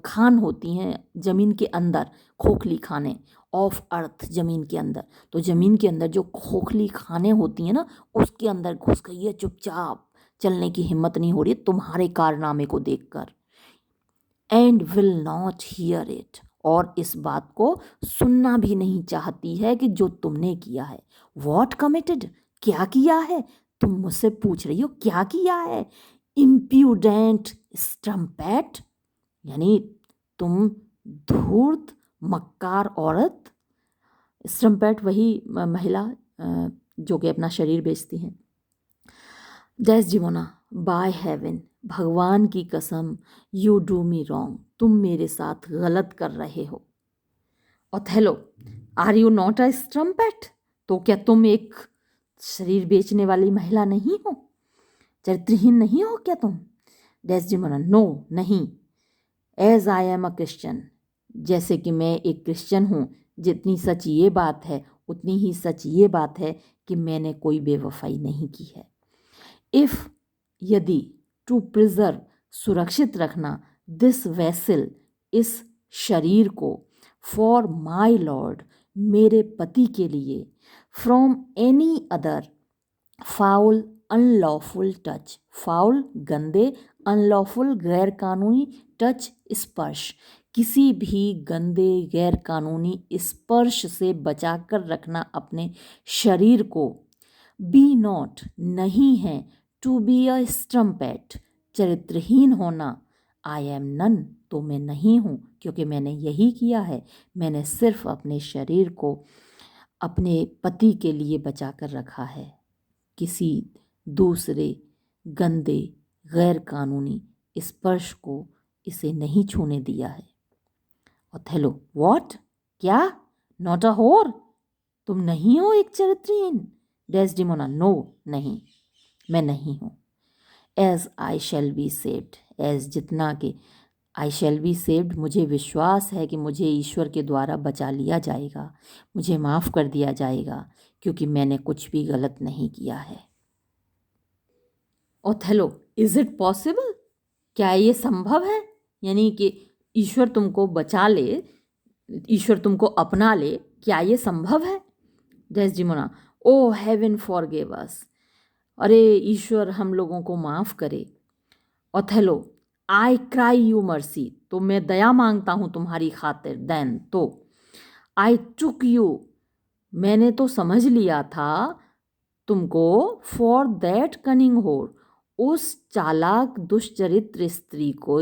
खान होती हैं जमीन के अंदर, खोखली खाने, ऑफ अर्थ, ज़मीन के अंदर। तो ज़मीन के अंदर जो खोखली खाने होती हैं ना, उसके अंदर घुस गई है चुपचाप, चलने की हिम्मत नहीं हो रही तुम्हारे कारनामे को देखकर। And will not here it, और इस बात को सुनना भी नहीं चाहती है कि जो तुमने किया है। वॉट कमिटेड, क्या किया है, तुम मुझसे पूछ रही हो क्या किया है। इम्प्यूडेंट स्ट्रम्पेट, यानी तुम धूर्त मक्कार औरत। स्ट्रम्पेट वही महिला जो कि अपना शरीर बेचती हैं। डेस्डिमोना, बाय हेवन, भगवान की कसम, यू डू मी रॉन्ग, तुम मेरे साथ गलत कर रहे हो। Othello, are you not a strumpet, तो क्या तुम एक शरीर बेचने वाली महिला नहीं हो, चरित्रहीन नहीं हो क्या तुम। डेस्डिमोना, नो, नहीं। As I am a Christian, जैसे कि मैं एक क्रिश्चियन हूँ, जितनी सच ये बात है उतनी ही सच ये बात है कि मैंने कोई बेवफाई नहीं की है। इफ़, यदि, टू प्रिजर्व, सुरक्षित रखना, दिस वेसल, इस शरीर को, फॉर माई लॉर्ड, मेरे पति के लिए, from any other, foul unlawful touch, foul गंदे, अनलॉफुल गैर कानूनी, टच स्पर्श, किसी भी गंदे गैर कानूनी स्पर्श से बचाकर रखना अपने शरीर को। बी नॉट, नहीं है, टू बी अ स्ट्रम्पेट, चरित्रहीन होना। आई एम नन, तो मैं नहीं हूँ, क्योंकि मैंने यही किया है। मैंने सिर्फ अपने शरीर को अपने पति के लिए बचा कर रखा है, किसी दूसरे गंदे गैर कानूनी स्पर्श को इसे नहीं छूने दिया है। ओथेलो, व्हाट, क्या, नॉट अ होर, तुम नहीं हो एक चरित्रहीन। डेस्डिमोना, नो, नहीं, मैं नहीं हूँ। As I shall be saved, as, जितना कि, आई शैल बी सेव्ड, मुझे विश्वास है कि मुझे ईश्वर के द्वारा बचा लिया जाएगा, मुझे माफ़ कर दिया जाएगा, क्योंकि मैंने कुछ भी गलत नहीं किया है। ओथेलो, इज इट पॉसिबल, क्या ये संभव है, यानी कि ईश्वर तुमको बचा ले, ईश्वर तुमको अपना ले, क्या ये संभव है। डेस्डिमोना, ओ हेवन फॉरगिव अस, अरे ईश्वर हम लोगों को माफ़ करे। Othello, I cry you mercy, तो मैं दया मांगता हूँ तुम्हारी खातिर। देन, तो, आई टुक यू, मैंने तो समझ लिया था तुमको, फॉर दैट कनिंग होर, उस चालाक दुष्चरित्र स्त्री को,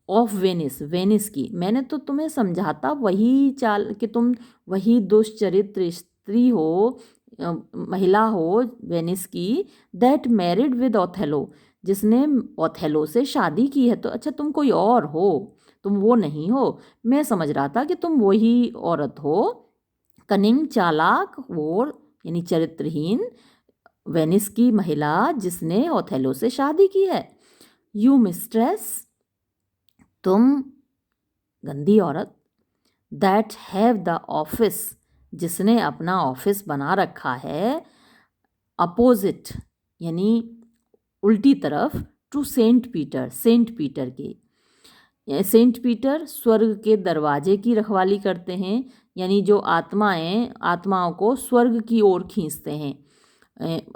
ऑफ वेनिस, वेनिस की, मैंने तो तुम्हें समझाता वही चाल कि तुम वही दुष्चरित्र स्त्री हो, महिला हो वेनिस की, दैट मैरिड विद ओथेलो, जिसने ओथेलो से शादी की है। तो अच्छा तुम कोई और हो, तुम वो नहीं हो, मैं समझ रहा था कि तुम वही औरत हो कनिंग चालाक और यानी चरित्रहीन वेनिस की महिला जिसने ओथेलो से शादी की है। यू मिस्ट्रेस, तुम गंदी औरत। दैट हैव द ऑफिस, जिसने अपना ऑफिस बना रखा है अपोजिट यानी उल्टी तरफ to Saint Peter, Saint Peter के। सेंट पीटर स्वर्ग के दरवाजे की रखवाली करते हैं, यानी जो आत्माओं को स्वर्ग की ओर खींचते हैं,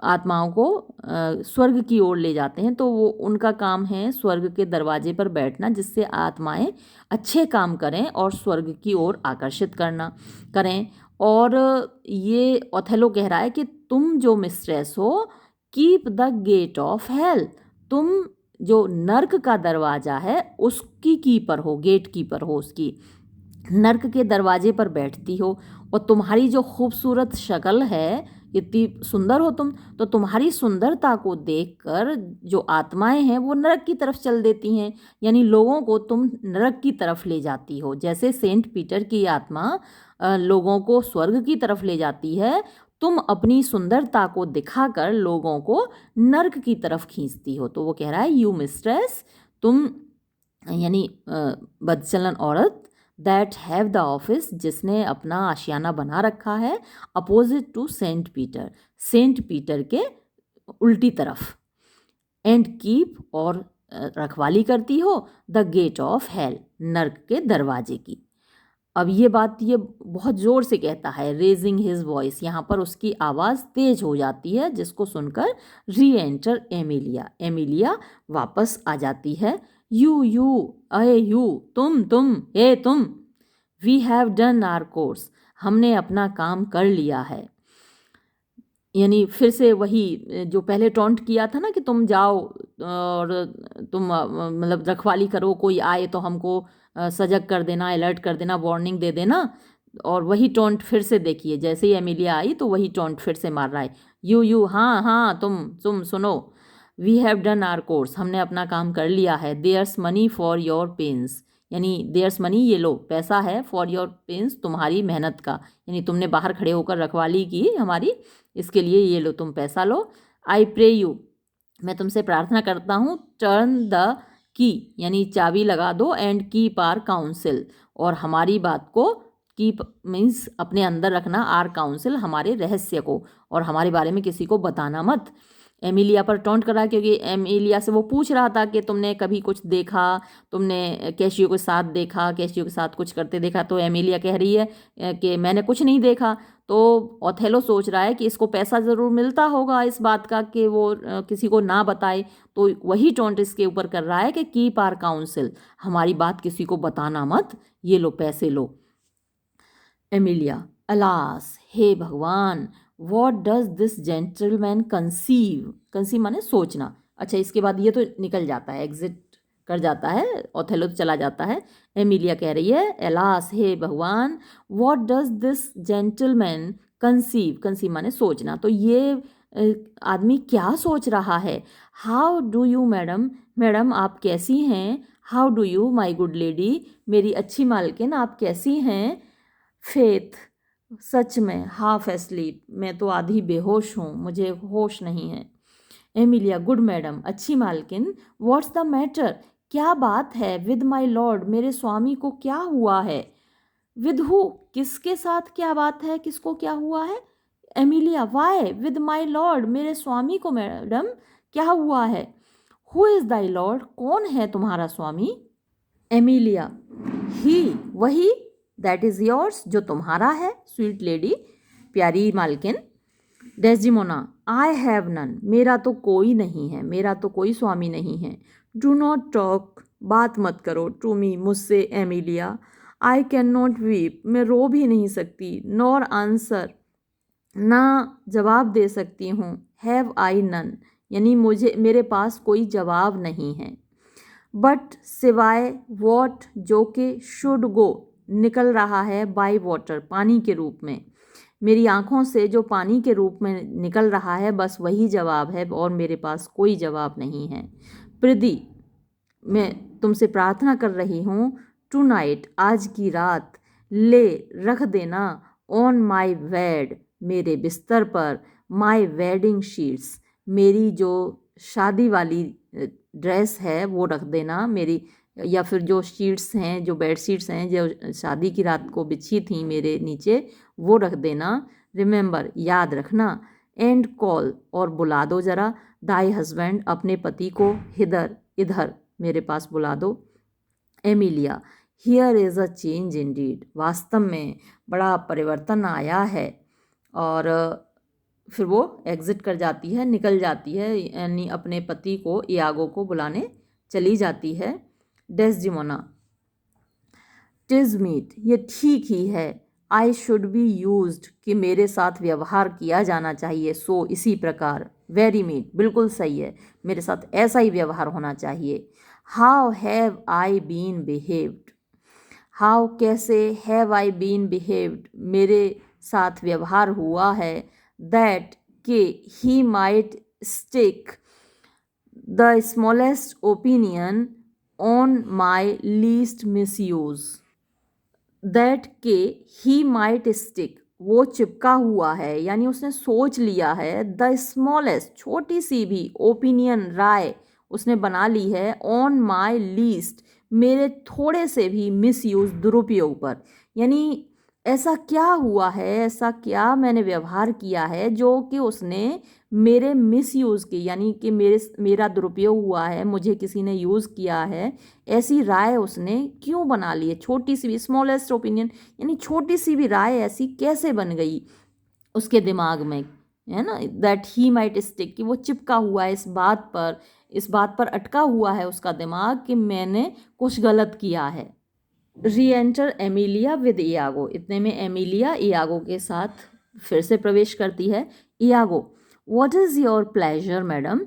आत्माओं को स्वर्ग की ओर ले जाते हैं। तो वो उनका काम है स्वर्ग के दरवाजे पर बैठना, जिससे आत्माएं अच्छे काम करें और स्वर्ग की ओर आकर्षित करें। और ये ओथेलो कह रहा है कि तुम जो मिस्ट्रेस हो, keep the gate of hell, तुम जो नर्क का दरवाजा है उसकी कीपर हो, गेट कीपर हो उसकी, नर्क के दरवाजे पर बैठती हो। और तुम्हारी जो खूबसूरत शक्ल है, इतनी सुंदर हो तुम, तो तुम्हारी सुंदरता को देखकर जो आत्माएं हैं वो नरक की तरफ चल देती हैं, यानी लोगों को तुम नरक की तरफ ले जाती हो। जैसे सेंट पीटर की आत्मा लोगों को स्वर्ग की तरफ ले जाती है, तुम अपनी सुंदरता को दिखाकर लोगों को नर्क की तरफ खींचती हो। तो वो कह रहा है यू मिस्ट्रेस, तुम यानी बदचलन औरत, दैट हैव द ऑफिस, जिसने अपना आशियाना बना रखा है opposite to Saint Peter, Saint Peter के उल्टी तरफ, एंड कीप और रखवाली करती हो द गेट ऑफ हेल, नर्क के दरवाजे की। अब ये बहुत ज़ोर से कहता है, रेजिंग हिज वॉइस, यहाँ पर उसकी आवाज़ तेज हो जाती है, जिसको सुनकर री एंटर एमिलिया, एमिलिया वापस आ जाती है। यू अये यू, तुम ए तुम, we have done our course, हमने अपना काम कर लिया है। यानी फिर से वही जो पहले टॉन्ट किया था ना कि तुम जाओ और तुम मतलब रखवाली करो, कोई आए तो हमको सजग कर देना, अलर्ट कर देना, वार्निंग दे देना। और वही टॉन्ट फिर से देखिए, जैसे ही एमिलिया आई तो वही टॉन्ट फिर से मार रहा है। यू हाँ तुम सुनो, we have done our course, हमने अपना काम कर लिया है। There's money for your pens, यानी देयर्स मनी, ये लो पैसा है, फॉर योर पेंस, तुम्हारी मेहनत का, यानी तुमने बाहर खड़े होकर रखवाली की हमारी, इसके लिए ये लो, तुम पैसा लो। आई प्रे यू, मैं तुमसे प्रार्थना करता हूँ, टर्न द की, यानी चाबी लगा दो, एंड कीप आर काउंसिल, और हमारी बात को, कीप मीन्स अपने अंदर रखना, आर काउंसिल हमारे रहस्य को, और हमारे बारे में किसी को बताना मत। एमिलिया पर टॉन्ट करा, क्योंकि एमिलिया से वो पूछ रहा था कि तुमने कभी कुछ देखा, तुमने कैशियो के साथ देखा, कैशियो के साथ कुछ करते देखा। तो एमिलिया कह रही है कि मैंने कुछ नहीं देखा। तो ओथेलो सोच रहा है कि इसको पैसा ज़रूर मिलता होगा इस बात का कि वो किसी को ना बताए, तो वही टॉन्ट इसके ऊपर कर रहा है कि कीप आर काउंसिल, हमारी बात किसी को बताना मत, ये लो पैसे लो। एमिलिया, अलास, हे भगवान, what does this gentleman conceive माने सोचना। अच्छा, इसके बाद ये तो निकल जाता है, एग्जिट कर जाता है, ओथेलो तो चला जाता है। एमिलिया कह रही है, एलास, हे भगवान, what does this gentleman conceive माने सोचना, तो ये आदमी क्या सोच रहा है। हाउ डू यू मैडम आप कैसी हैं। How do you my good lady, मेरी अच्छी मालकिन आप कैसी हैं। फेथ, सच में। हाफ एस्लीप, मैं तो आधी बेहोश हूँ, मुझे होश नहीं है। एमिलिया, गुड मैडम, अच्छी मालकिन। व्हाट्स द मैटर, क्या बात है। विद माई लॉर्ड, मेरे स्वामी को क्या हुआ है। विद हु, किसके साथ क्या बात है, किसको क्या हुआ है। Emilia, why, with my lord, मेरे स्वामी को मैडम क्या हुआ है। हु इज़ दाई लॉर्ड, कौन है तुम्हारा स्वामी। एमिलिया, ही, वही, दैट इज़ योर्स, जो तुम्हारा है, स्वीट लेडी, प्यारी मालकिन। डेस्डिमोना, आई हैव नन, मेरा तो कोई नहीं है, मेरा तो कोई स्वामी नहीं है। डू नॉट टॉक, बात मत करो, टू मी, मुझसे। Emilia, I can not weep, मैं रो भी नहीं सकती। नॉर आंसर, ना जवाब दे सकती हूँ। हैव आई नन, यानी मेरे पास कोई जवाब नहीं है। बट, सिवाय, वॉट, जो कि, शुड गो, निकल रहा है, बाय वाटर, पानी के रूप में, मेरी आँखों से जो पानी के रूप में निकल रहा है, बस वही जवाब है, और मेरे पास कोई जवाब नहीं है। प्रिदी, मैं तुमसे प्रार्थना कर रही हूँ, टू नाइट, आज की रात, ले, रख देना, ऑन माई बेड, मेरे बिस्तर पर, माई वेडिंग शीट्स, मेरी जो शादी वाली ड्रेस है वो रख देना मेरी, या फिर जो शीट्स हैं, जो बेड शीट्स हैं जो शादी की रात को बिछी थी मेरे नीचे, वो रख देना। रिमेंबर, याद रखना। एंड कॉल, और बुला दो ज़रा, दाई हस्बैंड, अपने पति को, हिदर, इधर मेरे पास बुला दो। Emilia, here is a change Indeed, वास्तव में बड़ा परिवर्तन आया है। और फिर वो एग्जिट कर जाती है, निकल जाती है, यानी अपने पति को, इयागो को बुलाने चली जाती है। डेस्डिमोना, टिज मीट, ये ठीक ही है। आई शुड बी यूज्ड, कि मेरे साथ व्यवहार किया जाना चाहिए। सो, इसी प्रकार। वेरी मीट, बिल्कुल सही है, मेरे साथ ऐसा ही व्यवहार होना चाहिए। How have I been behaved, how, कैसे, हैव आई बीन बिहेव्ड, मेरे साथ व्यवहार हुआ है। दैट, के, he might stick the smallest opinion on my least misuse. That, के, ही माइट स्टिक, वो चिपका हुआ है, यानी उसने सोच लिया है। द स्मॉलेस्ट, छोटी सी भी, ओपिनियन, राय उसने बना ली है। ऑन माई लीस्ट, मेरे थोड़े से भी मिसयूज, दुरुपयोग पर, यानी ऐसा क्या हुआ है, ऐसा क्या मैंने व्यवहार किया है जो कि उसने मेरे मिसयूज़ के, यानी कि मेरा दुरुपयोग हुआ है, मुझे किसी ने यूज़ किया है, ऐसी राय उसने क्यों बना ली है। छोटी सी भी, स्मॉलेस्ट ओपिनियन, यानी छोटी सी भी राय ऐसी कैसे बन गई उसके दिमाग में, है ना। दैट ही माइट स्टिक, कि वो चिपका हुआ है इस बात पर अटका हुआ है उसका दिमाग कि मैंने कुछ गलत किया है। री एंटर एमिलिया विद इयागो, इतने में एमिलिया इयागो के साथ फिर से प्रवेश करती है। Iago, what is your pleasure madam,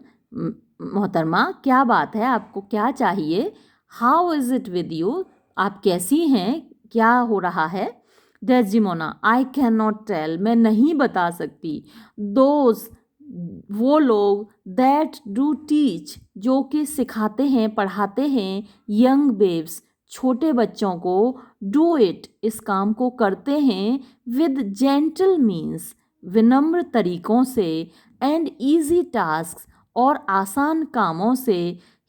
मोहतरमा क्या बात है, आपको क्या चाहिए। How is it with you, आप कैसी हैं, क्या हो रहा है। Desdemona, I can not tell, मैं नहीं बता सकती। दोज, वो लोग, दैट डू टीच, जो कि सिखाते हैं, पढ़ाते हैं, यंग बेब्स, छोटे बच्चों को, डू इट, इस काम को करते हैं, विद जेंटल मीन्स, विनम्र तरीकों से, एंड ईजी टास्क, और आसान कामों से।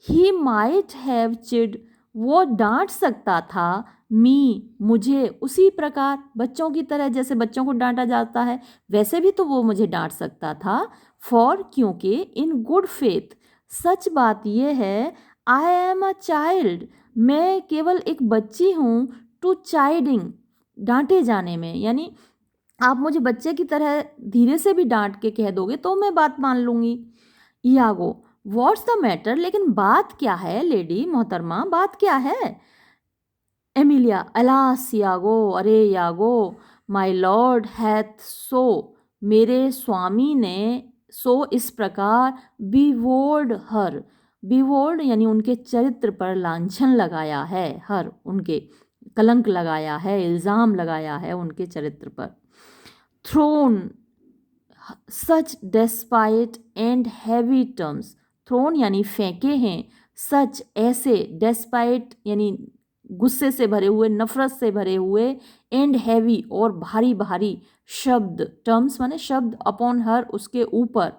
ही माइट हैव चिड, वो डांट सकता था, मी, मुझे, उसी प्रकार, बच्चों की तरह, जैसे बच्चों को डांटा जाता है वैसे भी तो वो मुझे डांट सकता था। फॉर, क्योंकि, इन गुड फेथ, सच बात यह है, आई एम अ चाइल्ड, मैं केवल एक बच्ची हूँ, टू चाइडिंग, डांटे जाने में, यानी आप मुझे बच्चे की तरह धीरे से भी डांट के कह दोगे तो मैं बात मान लूँगी। यागो, व्हाट्स द मैटर, लेकिन बात क्या है लेडी मोहतरमा, बात क्या है। एमिलिया, अलास यागो, अरे यागो, माय लॉर्ड हैथ सो, मेरे स्वामी ने, सो इस प्रकार, बीवोर्ड हर, बीवोर्ड यानी उनके चरित्र पर लांछन लगाया है, हर, उनके कलंक लगाया है, इल्ज़ाम लगाया है उनके चरित्र पर। Thrown, such despite and heavy terms, thrown यानी फेंके हैं, सच ऐसे, डेस्पाइट यानी गुस्से से भरे हुए, नफरत से भरे हुए, एंड हैवी और भारी भारी शब्द, टर्म्स माने शब्द, अपॉन हर, उसके ऊपर,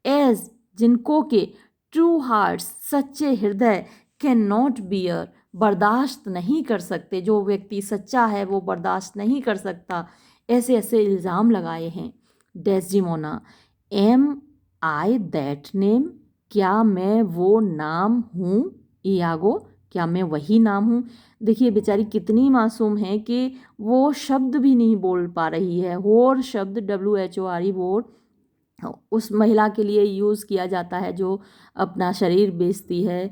एज, जिनको के, ट्रू हार्ट्स, सच्चे हृदय, कैन नॉट बियर, बर्दाश्त नहीं कर सकते, जो व्यक्ति सच्चा है वो बर्दाश्त नहीं कर सकता, ऐसे ऐसे इल्ज़ाम लगाए हैं। Desdemona, am I that name, क्या मैं वो नाम हूँ। इयागो, क्या मैं वही नाम हूँ। देखिए बेचारी कितनी मासूम है कि वो शब्द भी नहीं बोल पा रही है। होर शब्द, WHORE, वोर, उस महिला के लिए यूज़ किया जाता है जो अपना शरीर बेचती है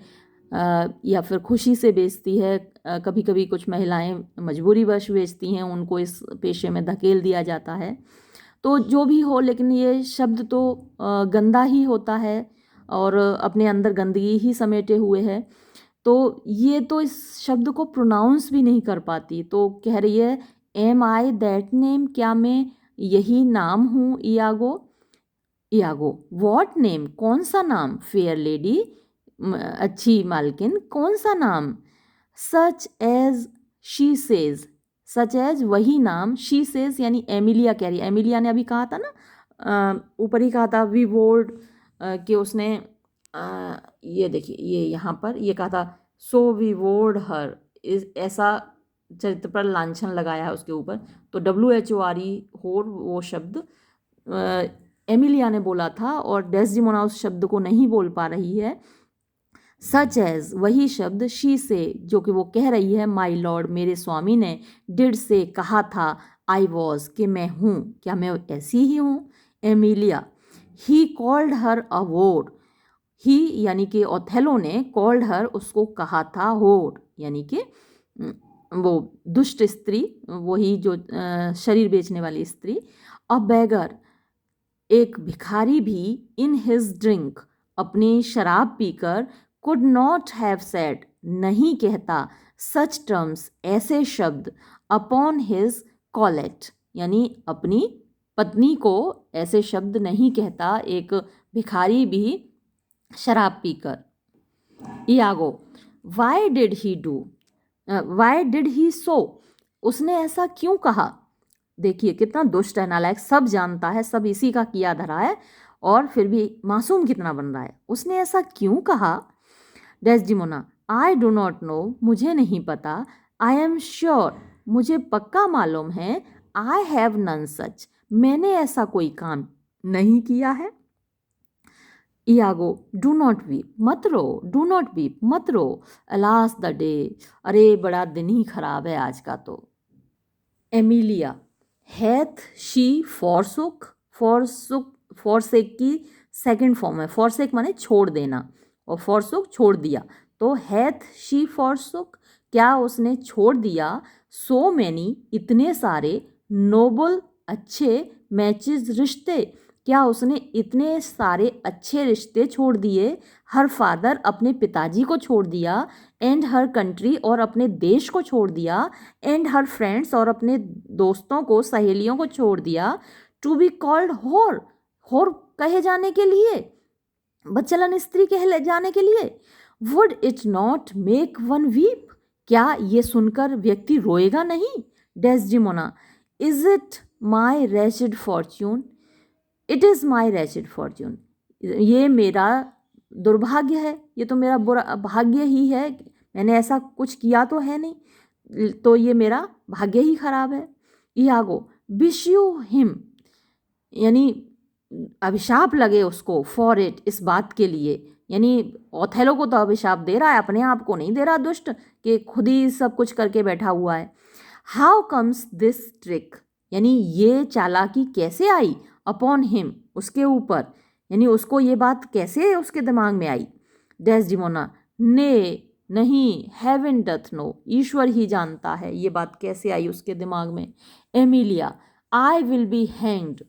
या फिर खुशी से बेचती है। कभी कभी कुछ महिलाएं मजबूरीवश बेचती हैं, उनको इस पेशे में धकेल दिया जाता है। तो जो भी हो, लेकिन ये शब्द तो गंदा ही होता है और अपने अंदर गंदगी ही समेटे हुए है। तो ये तो इस शब्द को प्रोनाउंस भी नहीं कर पाती, तो कह रही है एम आई दैट नेम, क्या मैं यही नाम हूँ। इयागो, इयागो, व्हाट नेम, कौन सा नाम। फेयर लेडी, अच्छी मालकिन, कौन सा नाम। Such as she says, such as वही नाम, शी सेज यानी एमिलिया कह रही है। एमिलिया ने अभी कहा था ना, ऊपर ही कहा था वी वोर्ड, कि उसने ये देखिए ये यहाँ पर ये कहा था सो वी वोर्ड हर, ऐसा चरित्र पर लांछन लगाया है उसके ऊपर। तो WHORE होर वो शब्द एमिलिया ने बोला था और डेस्डिमोना उस शब्द को नहीं बोल पा रही है। सच एज वही शब्द, शी से जो कि वो कह रही है, माई लॉर्ड मेरे स्वामी ने, डिड से कहा था, आई वॉज कि मैं हूँ, क्या मैं ऐसी ही हूँ। एमिलिया, ही कॉल्ड हर अ वोर, ही यानी कि ओथेलो ने, कॉल्ड हर उसको कहा था, होर यानी कि वो दुष्ट स्त्री, वही जो शरीर बेचने वाली स्त्री। अ बेगर एक भिखारी भी, इन हिज ड्रिंक अपनी शराब पीकर, कुड नॉट हैव सेड नहीं कहता, सच टर्म्स ऐसे शब्द, अपॉन हिज कॉलेट यानी अपनी पत्नी को ऐसे शब्द नहीं कहता एक भिखारी भी शराब पीकर। Iago, why did he do, why did he so, उसने ऐसा क्यों कहा। देखिए कितना दुष्ट है, नालायक, सब जानता है, सब इसी का किया धरा है और फिर भी मासूम कितना बन रहा है। उसने ऐसा क्यों कहा। Desdemona, I do not know, मुझे नहीं पता, आई एम श्योर, मुझे पक्का मालूम है, आई हैव नन सच, मैंने ऐसा कोई काम नहीं किया है। इयागो, डू नॉट वीप, मत रो, डू नॉट वीप, मत रो, अलास द डे, अरे बड़ा दिन ही खराब है आज का तो। एमिलिया, हैथ शी फॉरसुक, फॉरसुक फॉरसेक की सेकंड फॉर्म है, फॉरसेक माने छोड़ देना और फॉरसुक छोड़ दिया, तो हैथ शी फॉरसुक क्या उसने छोड़ दिया, सो मैनी इतने सारे, नोबल अच्छे, मैचेस रिश्ते क्या उसने इतने सारे अच्छे रिश्ते छोड़ दिए, हर फादर अपने पिताजी को छोड़ दिया, एंड हर कंट्री और अपने देश को छोड़ दिया, एंड हर फ्रेंड्स और अपने दोस्तों को सहेलियों को छोड़ दिया, टू बी कॉल्ड होर, होर कहे जाने के लिए, बच्चलन स्त्री कहे जाने के लिए। Would it not make one weep, क्या ये सुनकर व्यक्ति रोएगा नहीं। Desdemona, is it my ratchet Fortune, it is my ratchet Fortune, ये मेरा दुर्भाग्य है, ये तो मेरा बुरा भाग्य ही है, मैंने ऐसा कुछ किया तो है नहीं, तो ये मेरा भाग्य ही खराब है। इयागो, विश यू हिम यानी अभिशाप लगे उसको, फॉर इट इस बात के लिए, यानी ओथेलो को तो अभिशाप दे रहा है, अपने आप को नहीं दे रहा दुष्ट कि खुद ही सब कुछ करके बैठा हुआ है। हाउ कम्स दिस ट्रिक यानी ये चालाकी कैसे आई, अपॉन हिम उसके ऊपर, यानी उसको ये बात कैसे उसके दिमाग में आई। डेस्डिमोना, ने नहीं, हेवन डथ नो, ईश्वर ही जानता है ये बात कैसे आई उसके दिमाग में। Emilia, I will be hanged,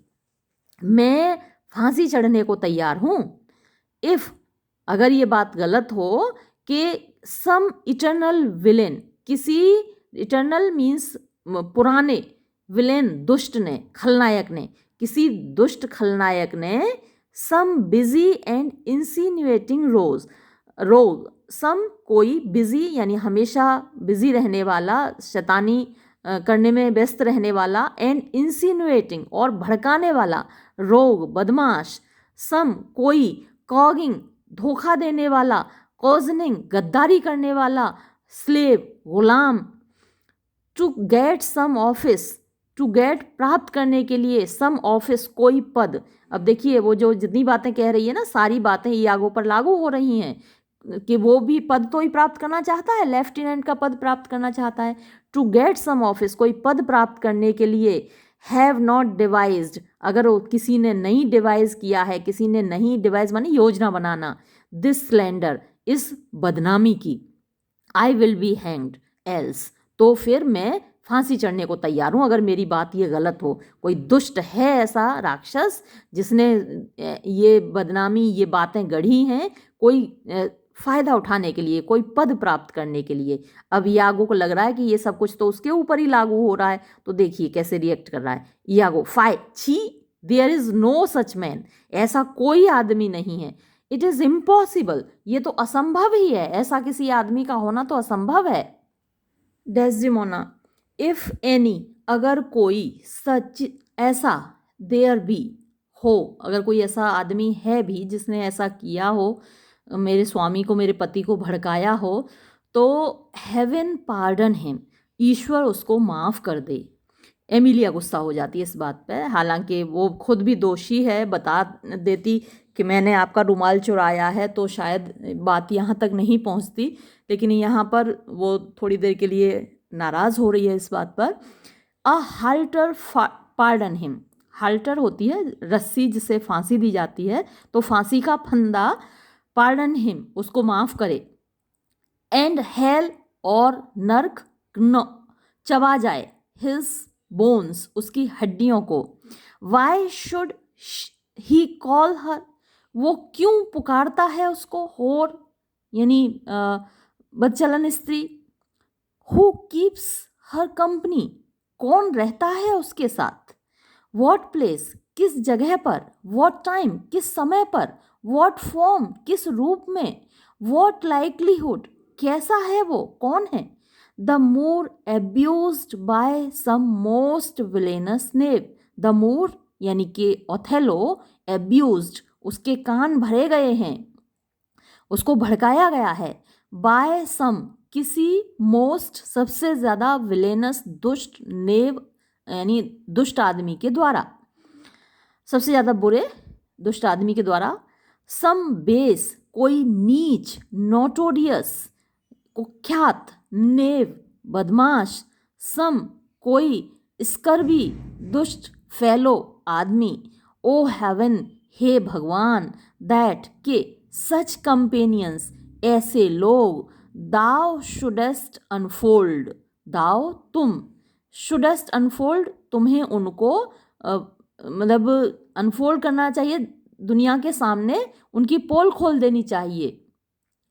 मैं फांसी चढ़ने को तैयार हूँ। इफ अगर ये बात गलत हो कि सम इटर्नल विलेन, किसी इटर्नल मीन्स पुराने, विलेन दुष्ट ने, खलनायक ने, किसी दुष्ट खलनायक ने, सम बिजी एंड इंसिनुएटिंग रोग, सम कोई, बिजी यानी हमेशा बिजी रहने वाला, शैतानी करने में व्यस्त रहने वाला, एंड इंसिनुएटिंग और भड़काने वाला, रोग बदमाश, सम कोई, कॉगिंग धोखा देने वाला, कॉजनिंग गद्दारी करने वाला, स्लेव गुलाम, to get some office, to get प्राप्त करने के लिए, सम ऑफिस कोई पद। अब देखिए वो जो जितनी बातें कह रही है ना, सारी बातें इयागो पर लागू हो रही हैं कि वो भी पद तो ही प्राप्त करना चाहता है, लेफ्टिनेंट का पद प्राप्त करना चाहता है। टू गेट सम ऑफिस कोई पद प्राप्त करने के लिए, हैव नॉट डिवाइज्ड अगर वो किसी ने नहीं डिवाइज किया है, किसी ने नहीं डिवाइज मानी योजना बनाना, दिस स्लैंडर इस बदनामी की, I will be hanged else तो फिर मैं फांसी चढ़ने को तैयार हूँ अगर मेरी बात ये गलत हो। कोई दुष्ट है ऐसा राक्षस जिसने ये बदनामी ये बातें गढ़ी हैं, कोई फ़ायदा उठाने के लिए, कोई पद प्राप्त करने के लिए। अब यागो को लग रहा है कि ये सब कुछ तो उसके ऊपर ही लागू हो रहा है, तो देखिए कैसे रिएक्ट कर रहा है। यागो, फाइ छी, there is no such man, ऐसा कोई आदमी नहीं है। इट इज़ इम्पॉसिबल, ये तो असंभव ही है, ऐसा किसी आदमी का होना तो असंभव है। डेस्डिमोना, इफ एनी, अगर कोई, सच, ऐसा, देयर बी, हो, अगर कोई ऐसा आदमी है भी जिसने ऐसा किया हो, मेरे स्वामी को, मेरे पति को भड़काया हो, तो हेवन पार्डन हिम, ईश्वर उसको माफ़ कर दे। एमिलिया गुस्सा हो जाती है इस बात पे, हालांकि वो खुद भी दोषी है, बता देती कि मैंने आपका रुमाल चुराया है तो शायद बात यहाँ तक नहीं पहुँचती, लेकिन यहाँ पर वो थोड़ी देर के लिए नाराज़ हो रही है इस बात पर। अ हाल्टर पार्डन हिम, हाल्टर होती है रस्सी जिसे फांसी दी जाती है, तो फांसी का फंदा, पार्डन हिम, उसको माफ़ करे। एंड हेल, और नर्क, चबा जाए, हिज बोन्स, उसकी हड्डियों को। Why should he call her, वो क्यों पुकारता है उसको, होर यानी बदचलन स्त्री। हु कीप्स हर कंपनी, कौन रहता है उसके साथ। वॉट प्लेस, किस जगह पर। वॉट टाइम, किस समय पर। वॉट फॉर्म, किस रूप में। वॉट लाइकलीहुड, कैसा है वो, कौन है। The Moor abused by some most villainous knave, the Moor यानी कि ओथेलो, एब्यूज्ड, उसके कान भरे गए हैं, उसको भड़काया गया है, बाय सम, किसी, मोस्ट, सबसे ज़्यादा, विलेनस, दुष्ट, नेव यानी दुष्ट आदमी के द्वारा, सबसे ज़्यादा बुरे दुष्ट आदमी के द्वारा। सम बेस, कोई नीच, नोटोरियस, कुख्यात, नेव, बदमाश। सम, कोई, स्कर्वी, दुष्ट, फेलो, आदमी। ओ हेवन, हे भगवान, दैट, के, सच कंपेनियंस, ऐसे लोग, दाउ शुडेस्ट अनफोल्ड, दाउ, तुम, शुडेस्ट अनफोल्ड, तुम्हें उनको मतलब अनफोल्ड करना चाहिए, दुनिया के सामने उनकी पोल खोल देनी चाहिए,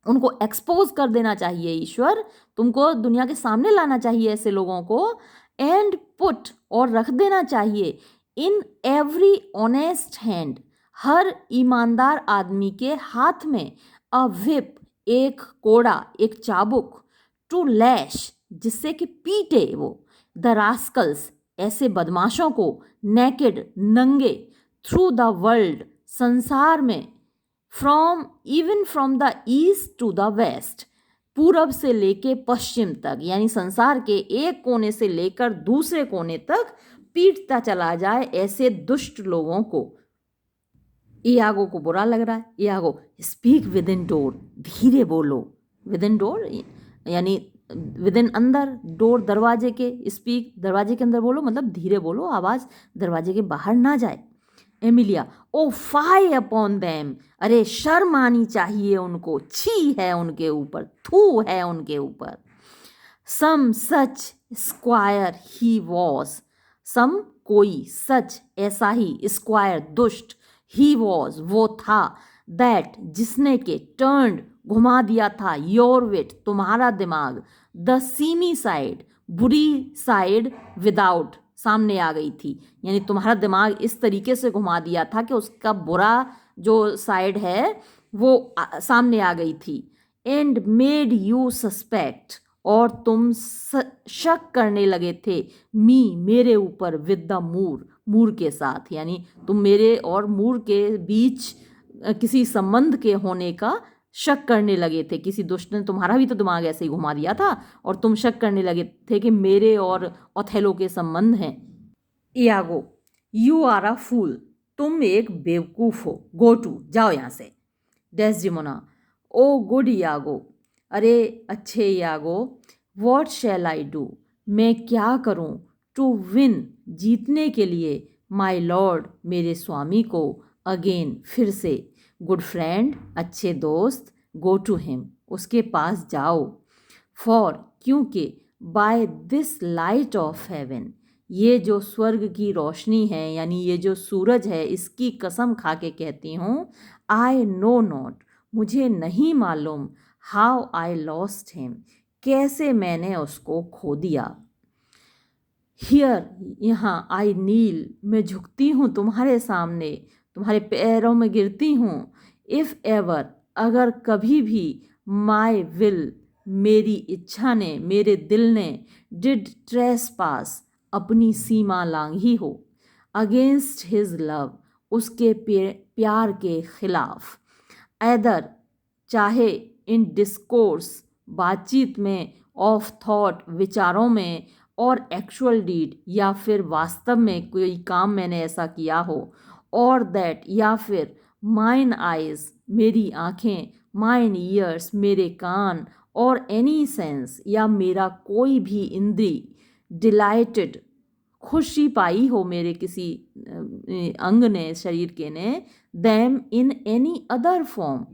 उनको एक्सपोज कर देना चाहिए। ईश्वर, तुमको दुनिया के सामने लाना चाहिए ऐसे लोगों को। एंड पुट, और रख देना चाहिए, इन एवरी ऑनेस्ट हैंड, हर ईमानदार आदमी के हाथ में, अ व्हिप, एक कोड़ा, एक चाबुक, टू लैश, जिससे कि पीटे वो, द रास्कल्स, ऐसे बदमाशों को, नेकेड, नंगे, थ्रू द वर्ल्ड, संसार में, from, even from the east to the west, पूरब से लेके पश्चिम तक, यानी संसार के एक कोने से लेकर दूसरे कोने तक पीटता चला जाए ऐसे दुष्ट लोगों को। इयागो को बुरा लग रहा है। Iago, speak with in door, धीरे बोलो। विद इन डोर यानी विद इन, अंदर, डोर, दरवाजे के, स्पीक, दरवाजे के अंदर बोलो, मतलब धीरे बोलो, आवाज़ दरवाजे के बाहर ना जाए। एमिलिया, ओ फाई अपॉन देम, अरे शर्म आनी चाहिए उनको, छी है उनके ऊपर, थू है उनके ऊपर। सम सच स्क्वायर ही वॉज, सम, कोई, सच, ऐसा ही, स्क्वायर, दुष्ट, ही वॉज, वो था, दैट, जिसने के, टर्न्ड, घुमा दिया था, योर विट, तुम्हारा दिमाग, द सीमी साइड, बुरी साइड, विदाउट, सामने आ गई थी, यानी तुम्हारा दिमाग इस तरीके से घुमा दिया था कि उसका बुरा जो साइड है वो सामने आ गई थी। एंड मेड यू सस्पेक्ट, और तुम शक करने लगे थे, मी, मेरे ऊपर, विद द मूर, मूर के साथ, यानी तुम मेरे और मूर के बीच किसी संबंध के होने का शक करने लगे थे। किसी दुष्ट ने तुम्हारा भी तो दिमाग ऐसे ही घुमा दिया था और तुम शक करने लगे थे कि मेरे और ओथेलो के संबंध हैं। इयागो, यू आर अ फूल, तुम एक बेवकूफ़ हो, गो टू, जाओ यहाँ से। डेस्डिमोना, ओ गुड इयागो, अरे अच्छे Iago, what shell I do, मैं क्या करूँ, टू विन, जीतने के लिए, माई लॉर्ड, मेरे स्वामी को, अगेन, फिर से, गुड फ्रेंड, अच्छे दोस्त, गो टू हिम, उसके पास जाओ। फॉर, क्योंकि, by this light of heaven, ये जो स्वर्ग की रोशनी है, यानी ये जो सूरज है, इसकी कसम खा के कहती हूँ, आई नो नॉट, मुझे नहीं मालूम, हाउ आई लॉस्ट हिम, कैसे मैंने उसको खो दिया। हियर, यहाँ, आई नील, मैं झुकती हूँ तुम्हारे सामने, तुम्हारे पैरों में गिरती हूँ। इफ़ एवर, अगर कभी भी, माई विल, मेरी इच्छा ने, मेरे दिल ने, डिड ट्रेसपास, अपनी सीमा लांघी हो, अगेंस्ट हिज लव, उसके प्यार के खिलाफ, ऐदर चाहे इन डिस्कोर्स, बातचीत में, ऑफ थॉट, विचारों में, और एक्चुअल डीड, या फिर वास्तव में कोई काम मैंने ऐसा किया हो, और दैट, या फिर माइन आइज, मेरी आँखें, माइन ईयर्स, मेरे कान, और एनी सेंस, या मेरा कोई भी इंद्री, डिलाइटेड, खुशी पाई हो मेरे किसी अंग ने, शरीर के ने, them in any other form,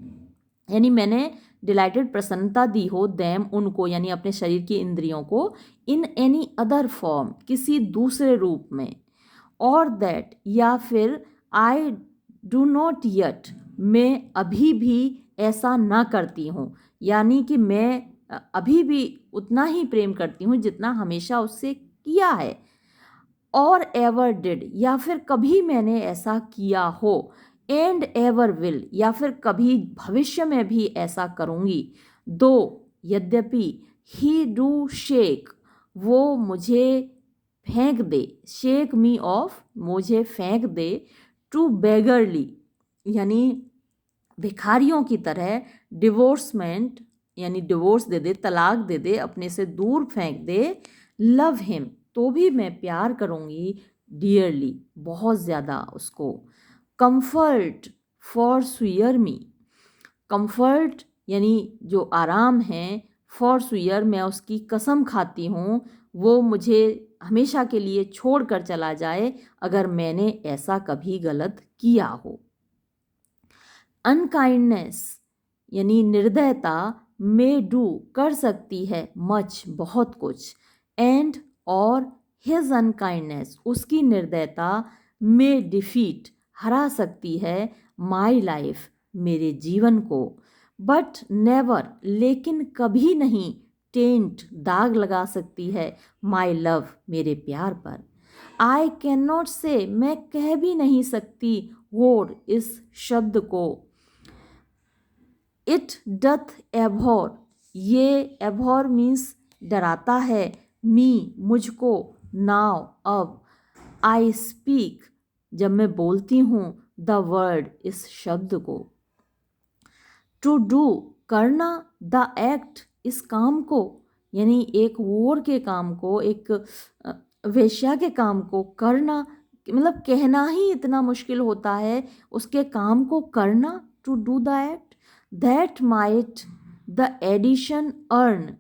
यानी मैंने डिलाइटेड, प्रसन्नता दी हो, दैम, उनको, यानी अपने शरीर की इंद्रियों को, इन एनी अदर फॉर्म, किसी दूसरे रूप में, और दैट, या फिर आई डू नॉट यट, मैं अभी भी ऐसा ना करती हूँ, यानी कि मैं अभी भी उतना ही प्रेम करती हूँ जितना हमेशा उससे किया है, और एवर डिड, या फिर कभी मैंने ऐसा किया हो, एंड एवर विल, या फिर कभी भविष्य में भी ऐसा करूँगी, दो, यद्यपि, ही डू शेक, वो मुझे फेंक दे, शेक मी ऑफ, मुझे फेंक दे, टू बेगरली, यानी भिखारियों की तरह, डिवोर्समेंट, यानी डिवोर्स दे दे, तलाक दे दे, अपने से दूर फेंक दे, लव हिम, तो भी मैं प्यार करूँगी, डियरली, बहुत ज़्यादा उसको, कंफर्ट फॉर सुयर मी, कंफर्ट यानी जो आराम है, फॉर सुयर, मैं उसकी कसम खाती हूँ, वो मुझे हमेशा के लिए छोड़ कर चला जाए अगर मैंने ऐसा कभी गलत किया हो। अनकाइंडनेस यानी निर्दयता, मे डू, कर सकती है, मच, बहुत कुछ, एंड, और, हिज अनकाइंडनेस, उसकी निर्दयता, मे डिफीट, हरा सकती है, माई लाइफ, मेरे जीवन को, बट नेवर, लेकिन कभी नहीं, टेंट, दाग लगा सकती है, माई लव, मेरे प्यार पर। आई कैन नॉट से, मैं कह भी नहीं सकती, होड़, इस शब्द को, इट डथ एभोर, ये एभोर मीन्स डराता है, मी, मुझको, नाउ, अब, आई स्पीक, जब मैं बोलती हूँ, द वर्ड, इस शब्द को, टू डू, करना, द एक्ट, इस काम को, यानी एक वोर के काम को, एक वेश्या के काम को करना, मतलब कहना ही इतना मुश्किल होता है, उसके काम को करना, to do the act, that might the addition earn,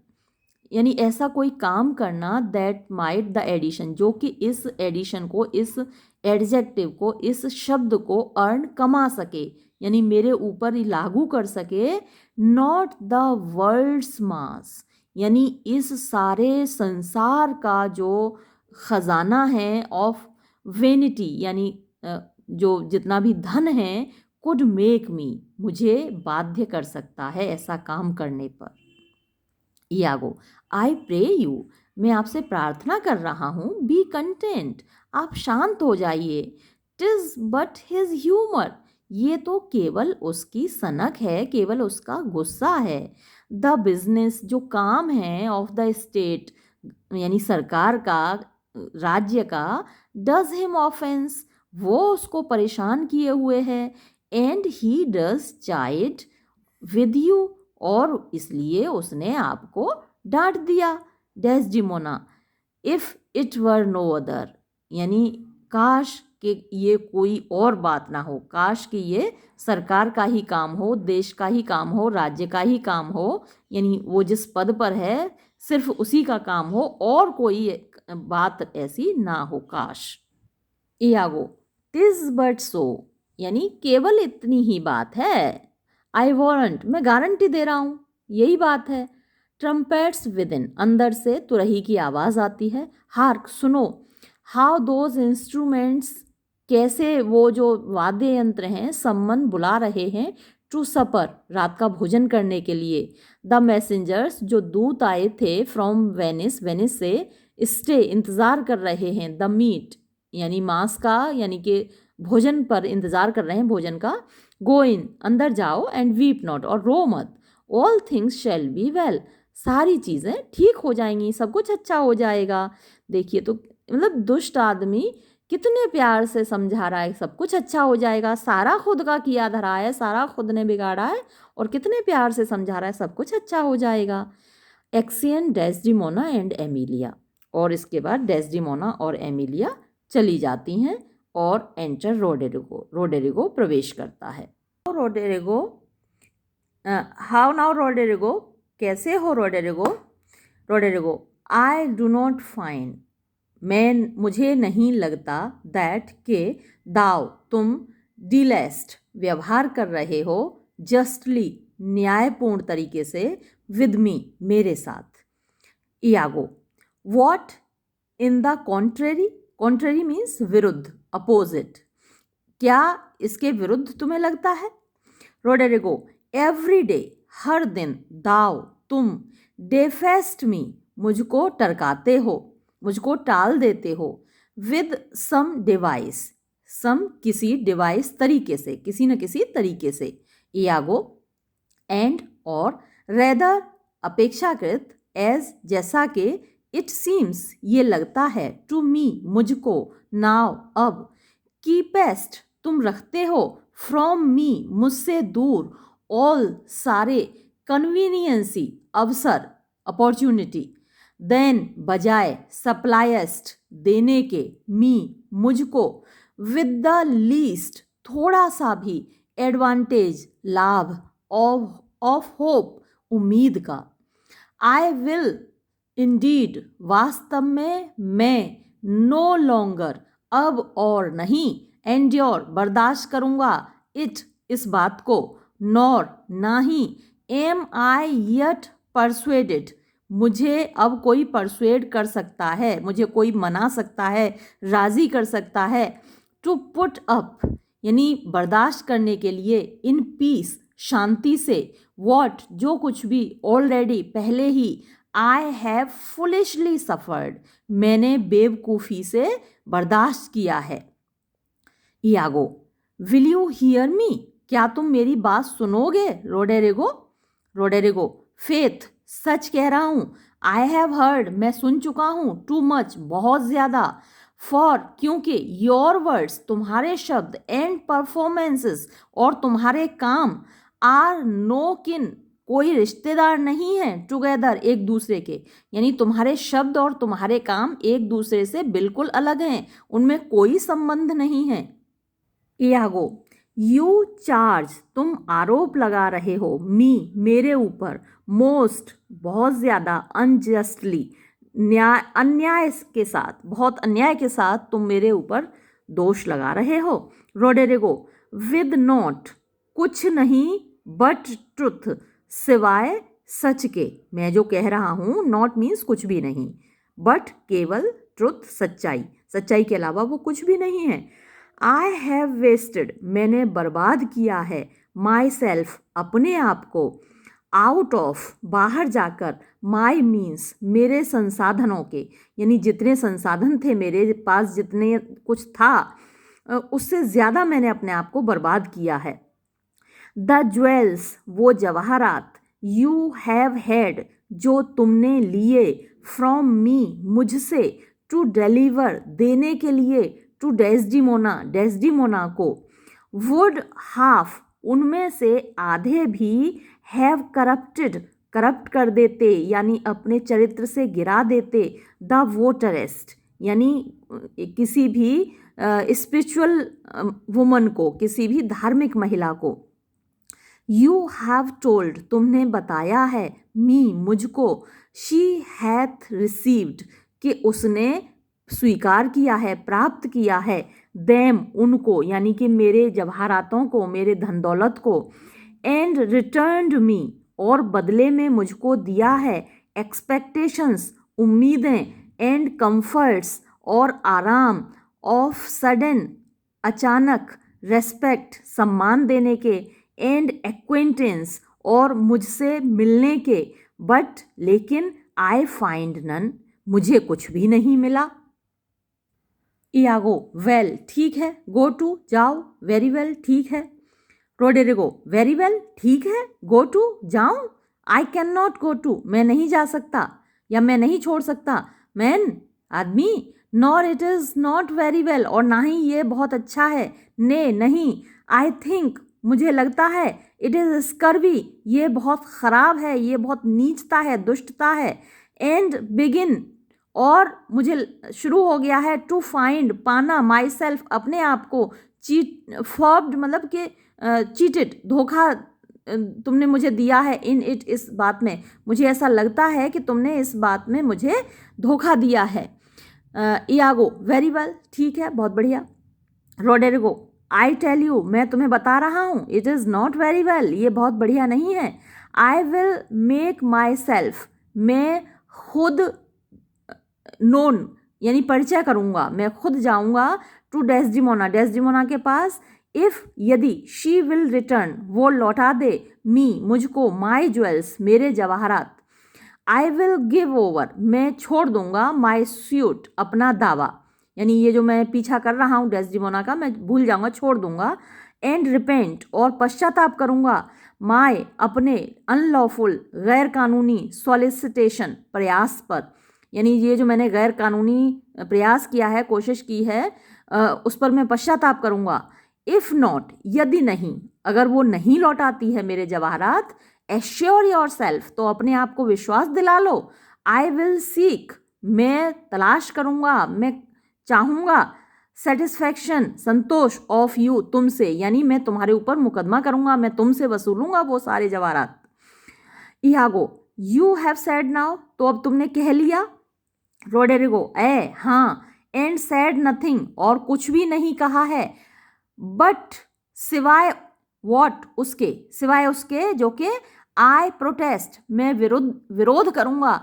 यानी ऐसा कोई काम करना, दैट माइट द एडिशन, जो कि इस एडिशन को, इस एडजेक्टिव को, इस शब्द को अर्न, कमा सके, यानी मेरे ऊपर ही लागू कर सके, नॉट द वर्ल्ड्स मास, यानी इस सारे संसार का जो खजाना है, ऑफ वेनिटी, यानी जो जितना भी धन है, कुड मेक मी, मुझे बाध्य कर सकता है ऐसा काम करने पर। यागो, आई प्रे यू, मैं आपसे प्रार्थना कर रहा हूँ, बी कंटेंट, आप शांत हो जाइए, टिज बट हिज ह्यूमर, ये तो केवल उसकी सनक है, केवल उसका गुस्सा है, द बिजनेस, जो काम है, ऑफ द स्टेट, यानी सरकार का, राज्य का, डज हिम ऑफेंस, वो उसको परेशान किए हुए है, and he does chide with you, और इसलिए उसने आपको डांट दिया, Desdemona, if it were no other, यानी काश कि ये कोई और बात ना हो, काश कि ये सरकार का ही काम हो, देश का ही काम हो, राज्य का ही काम हो, यानी वो जिस पद पर है सिर्फ उसी का काम हो, और कोई बात ऐसी ना हो, काश। यागो, टिज बट सो, यानी केवल इतनी ही बात है, आई वारंट, मैं गारंटी दे रहा हूँ, यही बात है, ट्रम्पेट्स विद इन, अंदर से तुरही की आवाज़ आती है, हार्क, सुनो, हाउ दोज इंस्ट्रूमेंट्स, कैसे वो जो वाद्य यंत्र हैं, सम्मन, बुला रहे हैं, टू सपर, रात का भोजन करने के लिए, द मैसेंजर्स, जो दूत आए थे, फ्रॉम वेनिस, वेनिस से, स्टे, इंतज़ार कर रहे हैं, द मीट, यानी मांस का, यानी कि भोजन पर इंतज़ार कर रहे हैं, भोजन का, गो इन, अंदर जाओ, एंड वीप नॉट, और रो मत, all things shall be well, सारी चीज़ें ठीक हो जाएंगी, सब कुछ अच्छा हो जाएगा। देखिए तो मतलब दुष्ट आदमी कितने प्यार से समझा रहा है, सब कुछ अच्छा हो जाएगा, सारा खुद का किया धरा है, सारा खुद ने बिगाड़ा है और कितने प्यार से समझा रहा है, सब कुछ अच्छा हो जाएगा। एक्सियन, डेस्डिमोना एंड एमिलिया। और इसके बाद डेस्डिमोना और एमिलिया चली जाती हैं और एंटर रोडेरिगो, रोडेरिगो प्रवेश करता है। रोडेरिगो, हाउ नाउ रोडेरिगो, कैसे हो रोडेरिगो? रोडेरिगो, आई डू नॉट फाइंड, मुझे नहीं लगता, दैट के दाव तुम, डीलेस्ट व्यवहार कर रहे हो, जस्टली न्यायपूर्ण तरीके से, विद मी मेरे साथ। Iago, what in the contrary, contrary means विरुद्ध, अपोजिट, क्या इसके विरुद्ध तुम्हें लगता है? रोडेरिगो, एवरी डे, हर दिन, दाव तुम, डेफेस्ट मी मुझको टरकाते हो, मुझको टाल देते हो, विद सम डिवाइस, सम किसी डिवाइस तरीके से, किसी न किसी तरीके से। इयागो, एंड और, रेदर अपेक्षाकृत, एज जैसा कि, इट सीम्स ये लगता है, टू मी मुझको, नाउ अब, कीपेस्ट तुम रखते हो, फ्रॉम मी मुझसे दूर, ऑल सारे, कन्वीनियंसी अवसर, अपॉर्चुनिटी, देन बजाय, सप्लाइस्ट देने के, मी मुझको, विद द लीस्ट थोड़ा सा भी, एडवांटेज लाभ, ऑफ होप उम्मीद का। आई विल इंडीड वास्तव में, मैं, नो लॉन्गर अब और नहीं, एंड्योर बर्दाश्त करूँगा, इट इस बात को, नॉर ना ही, एम आई यट परsuaded मुझे अब कोई परsuade कर सकता है, मुझे कोई मना सकता है, राज़ी कर सकता है, टू पुट अप यानी बर्दाश्त करने के लिए, इन पीस शांति से, वॉट जो कुछ भी, ऑलरेडी पहले ही, आई हैव फुलिशली सफर्ड मैंने बेवकूफ़ी से बर्दाश्त किया है। Iago, will you hear me, क्या तुम मेरी बात सुनोगे? रोडेरिगो, रोडेरिगो, फेथ सच कह रहा हूँ, आई हैव हर्ड मैं सुन चुका हूँ, टू मच बहुत ज़्यादा, फॉर क्योंकि, योर वर्ड्स तुम्हारे शब्द, एंड परफॉर्मेंसेस और तुम्हारे काम, आर नो किन कोई रिश्तेदार नहीं है, टुगेदर एक दूसरे के, यानी तुम्हारे शब्द और तुम्हारे काम एक दूसरे से बिल्कुल अलग हैं, उनमें कोई संबंध नहीं है। इयागो, यू चार्ज तुम आरोप लगा रहे हो, मी मेरे ऊपर, मोस्ट बहुत ज़्यादा, अनजस्टली न्याय अन्याय के साथ, बहुत अन्याय के साथ तुम मेरे ऊपर दोष लगा रहे हो। रोडेरिगो, विद नॉट कुछ नहीं, बट ट्रुथ सिवाय सच के, मैं जो कह रहा हूँ, नॉट मीन्स कुछ भी नहीं, बट केवल, ट्रुथ सच्चाई, सच्चाई के अलावा वो कुछ भी नहीं है। आई हैव वेस्टेड मैंने बर्बाद किया है, माई सेल्फ अपने आप को, आउट ऑफ बाहर जाकर, माई मीन्स मेरे संसाधनों के, यानी जितने संसाधन थे मेरे पास, जितने कुछ था उससे ज़्यादा मैंने अपने आप को बर्बाद किया है। द ज्वेल्स वो जवाहरात, यू हैव हैड जो तुमने लिए, फ्रॉम मी मुझसे, टू डिलीवर देने के लिए, टू डेस्डिमोना डेस्डिमोना को, वुड हाफ उनमें से आधे भी, हैव करप्टेड करप्ट कर देते यानी अपने चरित्र से गिरा देते, द वोटरेस्ट यानी किसी भी स्पिरिचुअल वुमन को, किसी भी धार्मिक महिला को। यू हैव टोल्ड तुमने बताया है, मी मुझको, शी हैथ रिसीव्ड कि उसने स्वीकार किया है, प्राप्त किया है, देम उनको यानी कि मेरे जवाहरातों को, मेरे धन दौलत को, एंड रिटर्न्ड मी और बदले में मुझको दिया है, एक्सपेक्टेशंस उम्मीदें, एंड कंफर्ट्स और आराम, ऑफ सडन अचानक, रेस्पेक्ट सम्मान देने के, एंड एक्वेंटेंस और मुझसे मिलने के, बट लेकिन, आई फाइंड नन मुझे कुछ भी नहीं मिला। इयागो, वेल ठीक है, गो टू जाओ, वेरी वेल ठीक है। रोडेरिगो, वेरी वेल ठीक है, गो टू जाऊं, I can not go to, मैं नहीं जा सकता या मैं नहीं छोड़ सकता, मैन, आदमी, nor it is not very well, और ना ही ये बहुत अच्छा है, ने, नहीं, आई थिंक, मुझे लगता है, इट इज़ स्कर्वी, ये बहुत ख़राब है, ये बहुत नीचता है, दुष्टता है, एंड बिगिन, और मुझे शुरू हो गया है, टू फाइंड, पाना, माई सेल्फ, अपने आप को, चीट, फॉब्ड मतलब कि चीटेड, धोखा तुमने मुझे दिया है, इन इट, इस बात में, मुझे ऐसा लगता है कि तुमने इस बात में मुझे धोखा दिया है। इयागो, वेरी वेल, ठीक है, बहुत बढ़िया। रोडेरिगो, आई टेल यू, मैं तुम्हें बता रहा हूँ, it is not very well, ये बहुत बढ़िया नहीं है। I will make my self, मैं खुद नोन यानी परिचय करूँगा, मैं खुद जाऊँगा टू डेस्डिमोना, डेस्डिमोना के पास, इफ़, यदि, शी विल रिटर्न, वो लौटा दे, मी, मुझको, माई ज्वेल्स, मेरे जवाहरात, आई विल गिव ओवर, मैं छोड़ दूंगा, माई स्यूट, अपना दावा, यानी ये जो मैं पीछा कर रहा हूँ डेस्डिमोना का, मैं भूल जाऊंगा, छोड़ दूंगा, एंड रिपेंट, और पश्चाताप करूंगा, माई, अपने, अनलॉफुल, गैर कानूनी, सॉलिसिटेशन, प्रयास पर, यानी ये जो मैंने गैर कानूनी प्रयास किया है, कोशिश की है, उस पर मैं पश्चाताप करूंगा। इफ़ नॉट, यदि नहीं, अगर वो नहीं लौटाती है मेरे जवाहरात, एश्योर योर सेल्फ, तो अपने आप को विश्वास दिला लो, आई विल सीक, मैं तलाश करूँगा, मैं चाहूँगा, सेटिस्फैक्शन, संतोष, ऑफ यू, तुमसे, यानी मैं तुम्हारे ऊपर मुकदमा करूँगा, मैं तुमसे वसूलूंगा वो सारे जवाहरात। Iago, you have said now, तो अब तुमने कह लिया। रोडेरिगो, हाँ, एंड सेड नथिंग, और कुछ भी नहीं कहा है, बट, सिवाय, वॉट, उसके, सिवाय उसके जो कि, आई प्रोटेस्ट, मैं विरोध करूंगा,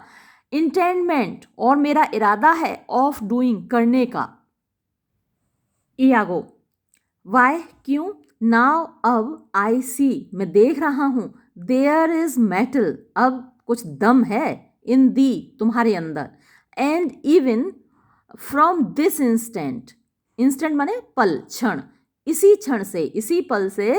इंटेंडमेंट, और मेरा इरादा है, ऑफ डूइंग, करने का। इयागो, वाई, क्यों, नाउ, अब, आई सी, मैं देख रहा हूँ, देयर इज मेटल, अब कुछ दम है, इन दी, तुम्हारे अंदर, and even from this instant, instant माने पल, क्षण, इसी क्षण से, इसी पल से,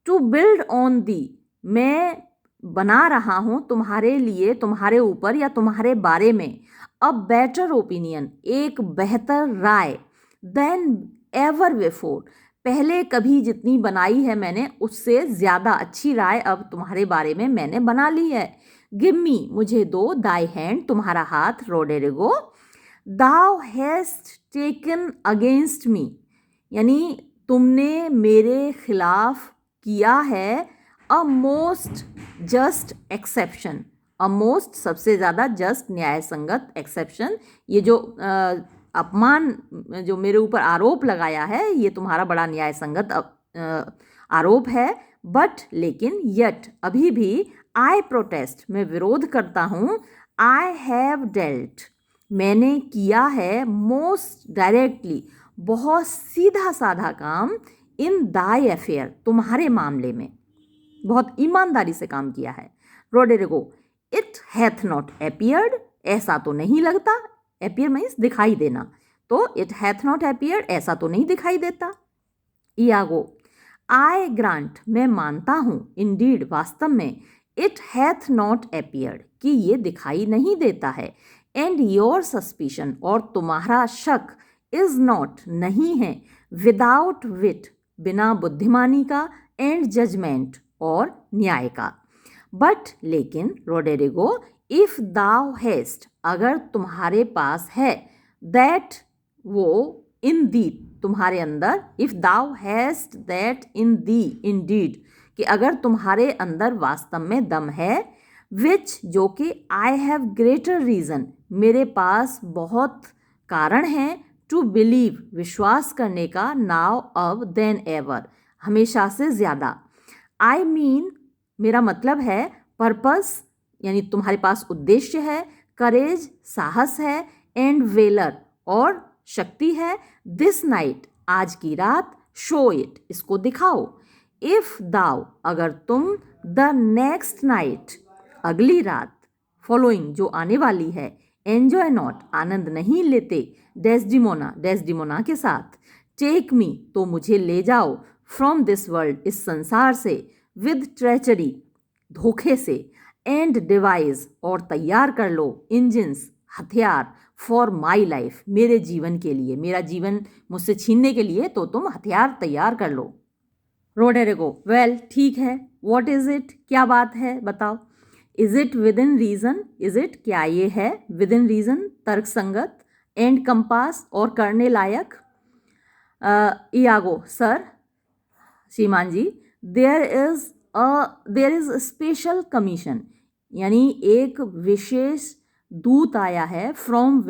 टू बिल्ड ऑन दी, मैं बना रहा हूँ तुम्हारे लिए, तुम्हारे ऊपर या तुम्हारे बारे में, अ बेटर ओपिनियन, एक बेहतर राय, देन एवर बिफोर, पहले कभी जितनी बनाई है मैंने, उससे ज़्यादा अच्छी राय अब तुम्हारे बारे में मैंने बना ली है। गिव मी, मुझे दो, दाई हैंड, तुम्हारा हाथ, Roderigo, thou hast taken against me, यानी तुमने मेरे खिलाफ किया है, a most just exception, a most सबसे ज़्यादा जस्ट, न्याय संगत, एक्सेप्शन, ये जो अपमान जो मेरे ऊपर आरोप लगाया है, ये तुम्हारा बड़ा न्याय संगत आरोप है, बट, लेकिन, यट, अभी भी, आई प्रोटेस्ट, मैं विरोध करता हूँ, आई हैव डेल्ट, मैंने किया है, मोस्ट डायरेक्टली, बहुत सीधा साधा काम, इन दाई अफेयर, तुम्हारे मामले में बहुत ईमानदारी से काम किया है। रोडेरिगो, इट हैथ नॉट अपीयर्ड, ऐसा तो नहीं लगता, अपीयर मीन्स दिखाई देना, तो इट हैथ नॉट अपीयर्ड, ऐसा तो नहीं दिखाई देता। इयागो, आई ग्रांट, मैं मानता हूँ, इंडीड, वास्तव में, इट हैथ नॉट अपीयर्ड, कि ये दिखाई नहीं देता है, एंड योर सस्पिशन, और तुम्हारा शक, इज नॉट, नहीं है, विदाउट विट, बिना बुद्धिमानी का, एंड जजमेंट, और न्याय का, बट, लेकिन, रोडेरिगो, इफ दाउ हैस्ट, अगर तुम्हारे पास है, दैट, वो, इन दी, तुम्हारे अंदर, if thou hast that in thee, indeed, कि अगर तुम्हारे अंदर वास्तव में दम है, विच, जो कि, आई हैव ग्रेटर रीज़न, मेरे पास बहुत कारण हैं, टू बिलीव, विश्वास करने का, नाउ, अब, देन एवर, हमेशा से ज़्यादा, आई मीन, मेरा मतलब है, पर्पस, यानी तुम्हारे पास उद्देश्य है, करेज, साहस है, एंड वेलर, और शक्ति है, दिस नाइट, आज की रात, शो इट, इसको दिखाओ, इफ दाउ, अगर तुम, द नेक्स्ट नाइट, अगली रात, फॉलोइंग, जो आने वाली है, एंजॉय नॉट, आनंद नहीं लेते, डेस्डिमोना, डेस्डिमोना के साथ, टेक मी, तो मुझे ले जाओ, फ्रॉम दिस वर्ल्ड, इस संसार से, विद ट्रेचरी, धोखे से, एंड डिवाइस और तैयार कर लो, इंजिन्स हथियार, फॉर माई लाइफ मेरे जीवन के लिए, मेरा जीवन मुझसे छीनने के लिए तो तुम हथियार तैयार कर लो। रोडेरिगो, वेल ठीक है, व्हाट इज इट, क्या बात है बताओ। Is it within reason, is it क्या ये है, विद इन रीजन तर्क संगत, एंड कंपास और करने लायक। इयागो, सर, श्रीमान जी, देयर इज स्पेशल कमीशन, यानी एक विशेष दूत आया है फ्रॉम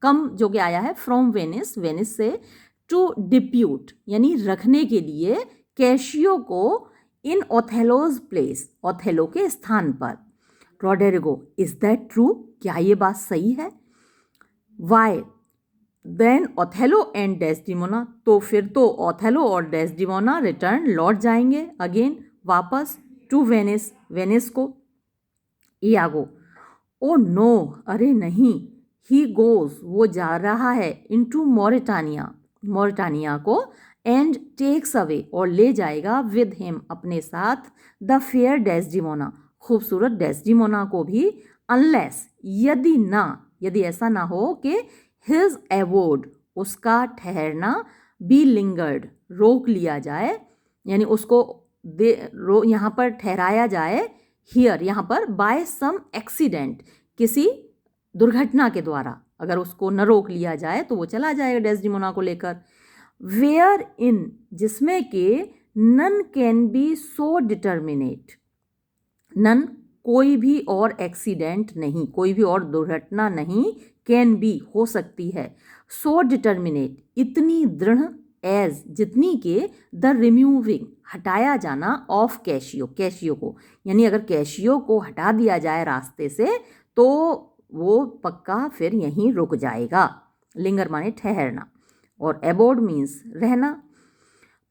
कम जो कि आया है फ्रॉम वेनिस, वेनिस से, टू डिप्यूट यानी रखने के लिए कैशियो को इन ओथेलोज प्लेस, ओथेलो के स्थान पर। रोडेरिगो, इज दैट ट्रू, क्या ये बात सही है। Why then Othello and Desdemona, तो फिर तो ओथेलो और डेस्डिमोना रिटर्न लौट जाएंगे अगेन वापस टू वेनिस, वेनिस को। इयागो, ओ नो, अरे नहीं, ही गोज वो जा रहा है, इनटू मोरिटानिया, मोरिटानिया को, एंड टेक्स अवे और ले जाएगा विद हिम अपने साथ, द फेयर डेस्डिमोना खूबसूरत डेस्डिमोना को भी, अनलेस यदि ना, यदि ऐसा ना हो कि हिज एवोर्ड उसका ठहरना, बी लिंगर्ड रोक लिया जाए, यानी उसको यहाँ पर ठहराया जाए, हियर यहाँ पर, बाय सम एक्सीडेंट किसी दुर्घटना के द्वारा, अगर उसको न रोक लिया जाए तो वो चला जाएगा डेस्डिमोना को लेकर। वेयर इन जिसमें के none can be so determinate, none कोई भी और एक्सीडेंट नहीं, कोई भी और दुर्घटना नहीं, कैन बी हो सकती है, सो डिटर्मिनेट इतनी दृढ़, एज जितनी के, द रिमूविंग हटाया जाना, ऑफ कैशियो कैशियो को, यानी अगर कैशियो को हटा दिया जाए रास्ते से तो वो पक्का फिर यहीं रुक जाएगा। लिंगर माने ठहरना और एबोर्ड मीन्स रहना,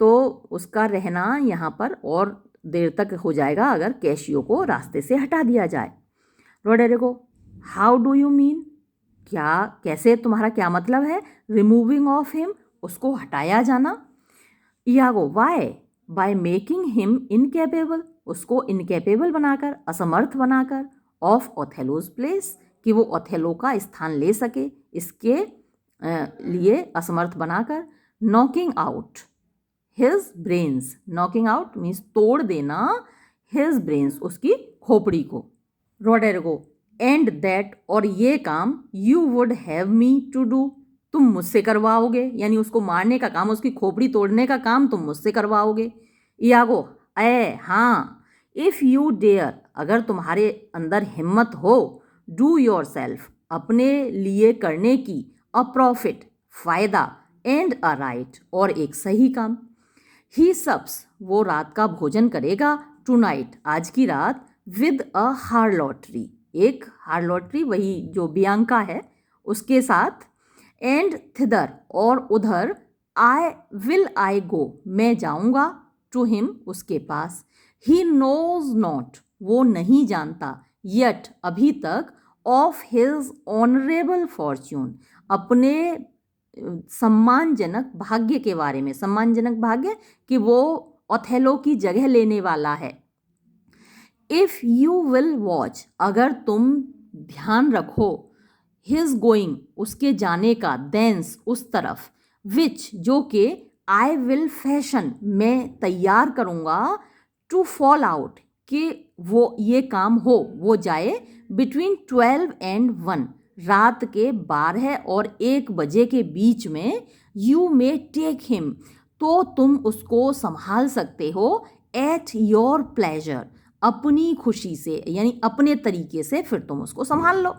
तो उसका रहना यहाँ पर और देर तक हो जाएगा अगर कैशियो को रास्ते से हटा दिया जाए। रोडेरिगो, हाउ डू यू मीन, क्या कैसे, तुम्हारा क्या मतलब है, रिमूविंग ऑफ हिम उसको हटाया जाना। Iago, why, by making him incapable उसको इनकेपेबल बनाकर, असमर्थ बनाकर, ऑफ ओथेलोज प्लेस कि वो ओथेलो का स्थान ले सके, इसके लिए असमर्थ बनाकर, knocking out his brains, knocking out means तोड़ देना, हिज ब्रेन्स उसकी खोपड़ी को। रोडेरिगो, एंड दैट और ये काम, you would have me to do तुम मुझसे करवाओगे, यानी उसको मारने का काम, उसकी खोपड़ी तोड़ने का काम तुम मुझसे करवाओगे। इयागो, हाँ, इफ़ यू डेयर अगर तुम्हारे अंदर हिम्मत हो, डू योर सेल्फ अपने लिए करने की, अ प्रॉफिट फायदा, एंड अ राइट और एक सही काम। ही सप्स वो रात का भोजन करेगा, टू नाइट आज की रात, विद अ हार्लॉटरी एक हार्लॉटरी वही जो बियांका है उसके साथ, एंड थिदर और उधर, आई गो मैं जाऊंगा, टू हिम उसके पास, ही नोज नॉट वो नहीं जानता, यट अभी तक, ऑफ हिज ऑनरेबल फॉर्च्यून अपने सम्मानजनक भाग्य के बारे में, सम्मानजनक भाग्य कि वो ओथेलो की जगह लेने वाला है। इफ़ यू विल वॉच अगर तुम ध्यान रखो, हिज गोइंग उसके जाने का, देंस उस तरफ, विच जो कि, आई विल फैशन मैं तैयार करूँगा, टू फॉल आउट कि वो ये काम हो, वो जाए, बिटवीन 12 एंड 1 रात के 12 और 1 बजे के बीच में, यू मे टेक हिम तो तुम उसको संभाल सकते हो, एट योर प्लेजर अपनी खुशी से, यानी अपने तरीके से फिर तुम उसको संभाल लो।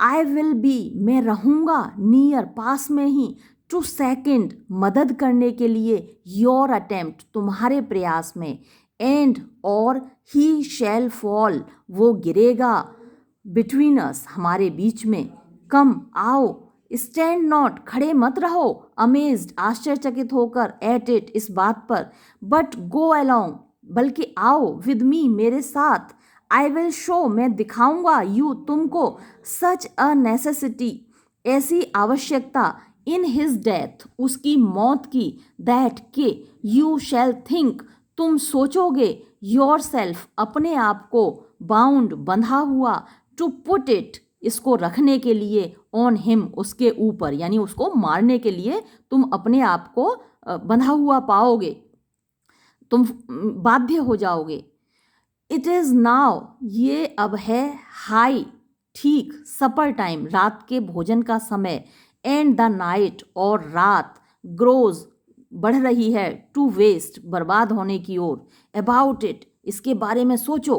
आई विल बी मैं रहूँगा, नियर पास में ही, टू सेकेंड मदद करने के लिए, योर अटेम्प्ट तुम्हारे प्रयास में, एंड और, ही शैल फॉल वो गिरेगा, बिटवीन अस हमारे बीच में, कम आओ, स्टैंड नॉट खड़े मत रहो, अमेज्ड आश्चर्यचकित होकर, एट इट इस बात पर, बट गो अलोंग बल्कि आओ, विद मी मेरे साथ, आई विल शो मैं दिखाऊंगा, यू तुमको, सच अ नेसेसिटी ऐसी आवश्यकता, इन हिज डेथ उसकी मौत की, दैट के, यू शैल थिंक तुम सोचोगे योर सेल्फ, अपने आप को, बाउंड, बंधा हुआ, टू पुट इट, इसको रखने के लिए, ऑन हिम, उसके ऊपर, यानी उसको मारने के लिए तुम अपने आप को बंधा हुआ पाओगे, तुम बाध्य हो जाओगे। इट इज़ नाउ, ये अब है, हाई, ठीक, सपर टाइम, रात के भोजन का समय, एंड द नाइट, और रात, ग्रोज, बढ़ रही है, टू वेस्ट, बर्बाद होने की ओर, अबाउट इट, इसके बारे में सोचो।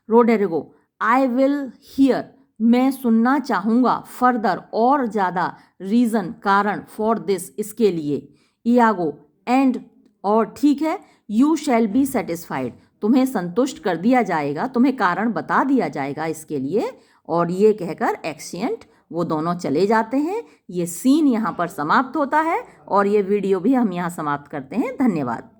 रोडेरिगो, आई विल हियर, मैं सुनना चाहूँगा, फर्दर, और ज़्यादा, रीज़न, कारण, फॉर दिस, इसके लिए। इयागो, एंड, और ठीक है, यू शैल बी सेटिस्फाइड, तुम्हें संतुष्ट कर दिया जाएगा, तुम्हें कारण बता दिया जाएगा इसके लिए। और ये कहकर एक्सिएंट वो दोनों चले जाते हैं। ये सीन यहाँ पर समाप्त होता है और ये वीडियो भी हम यहाँ समाप्त करते हैं। धन्यवाद।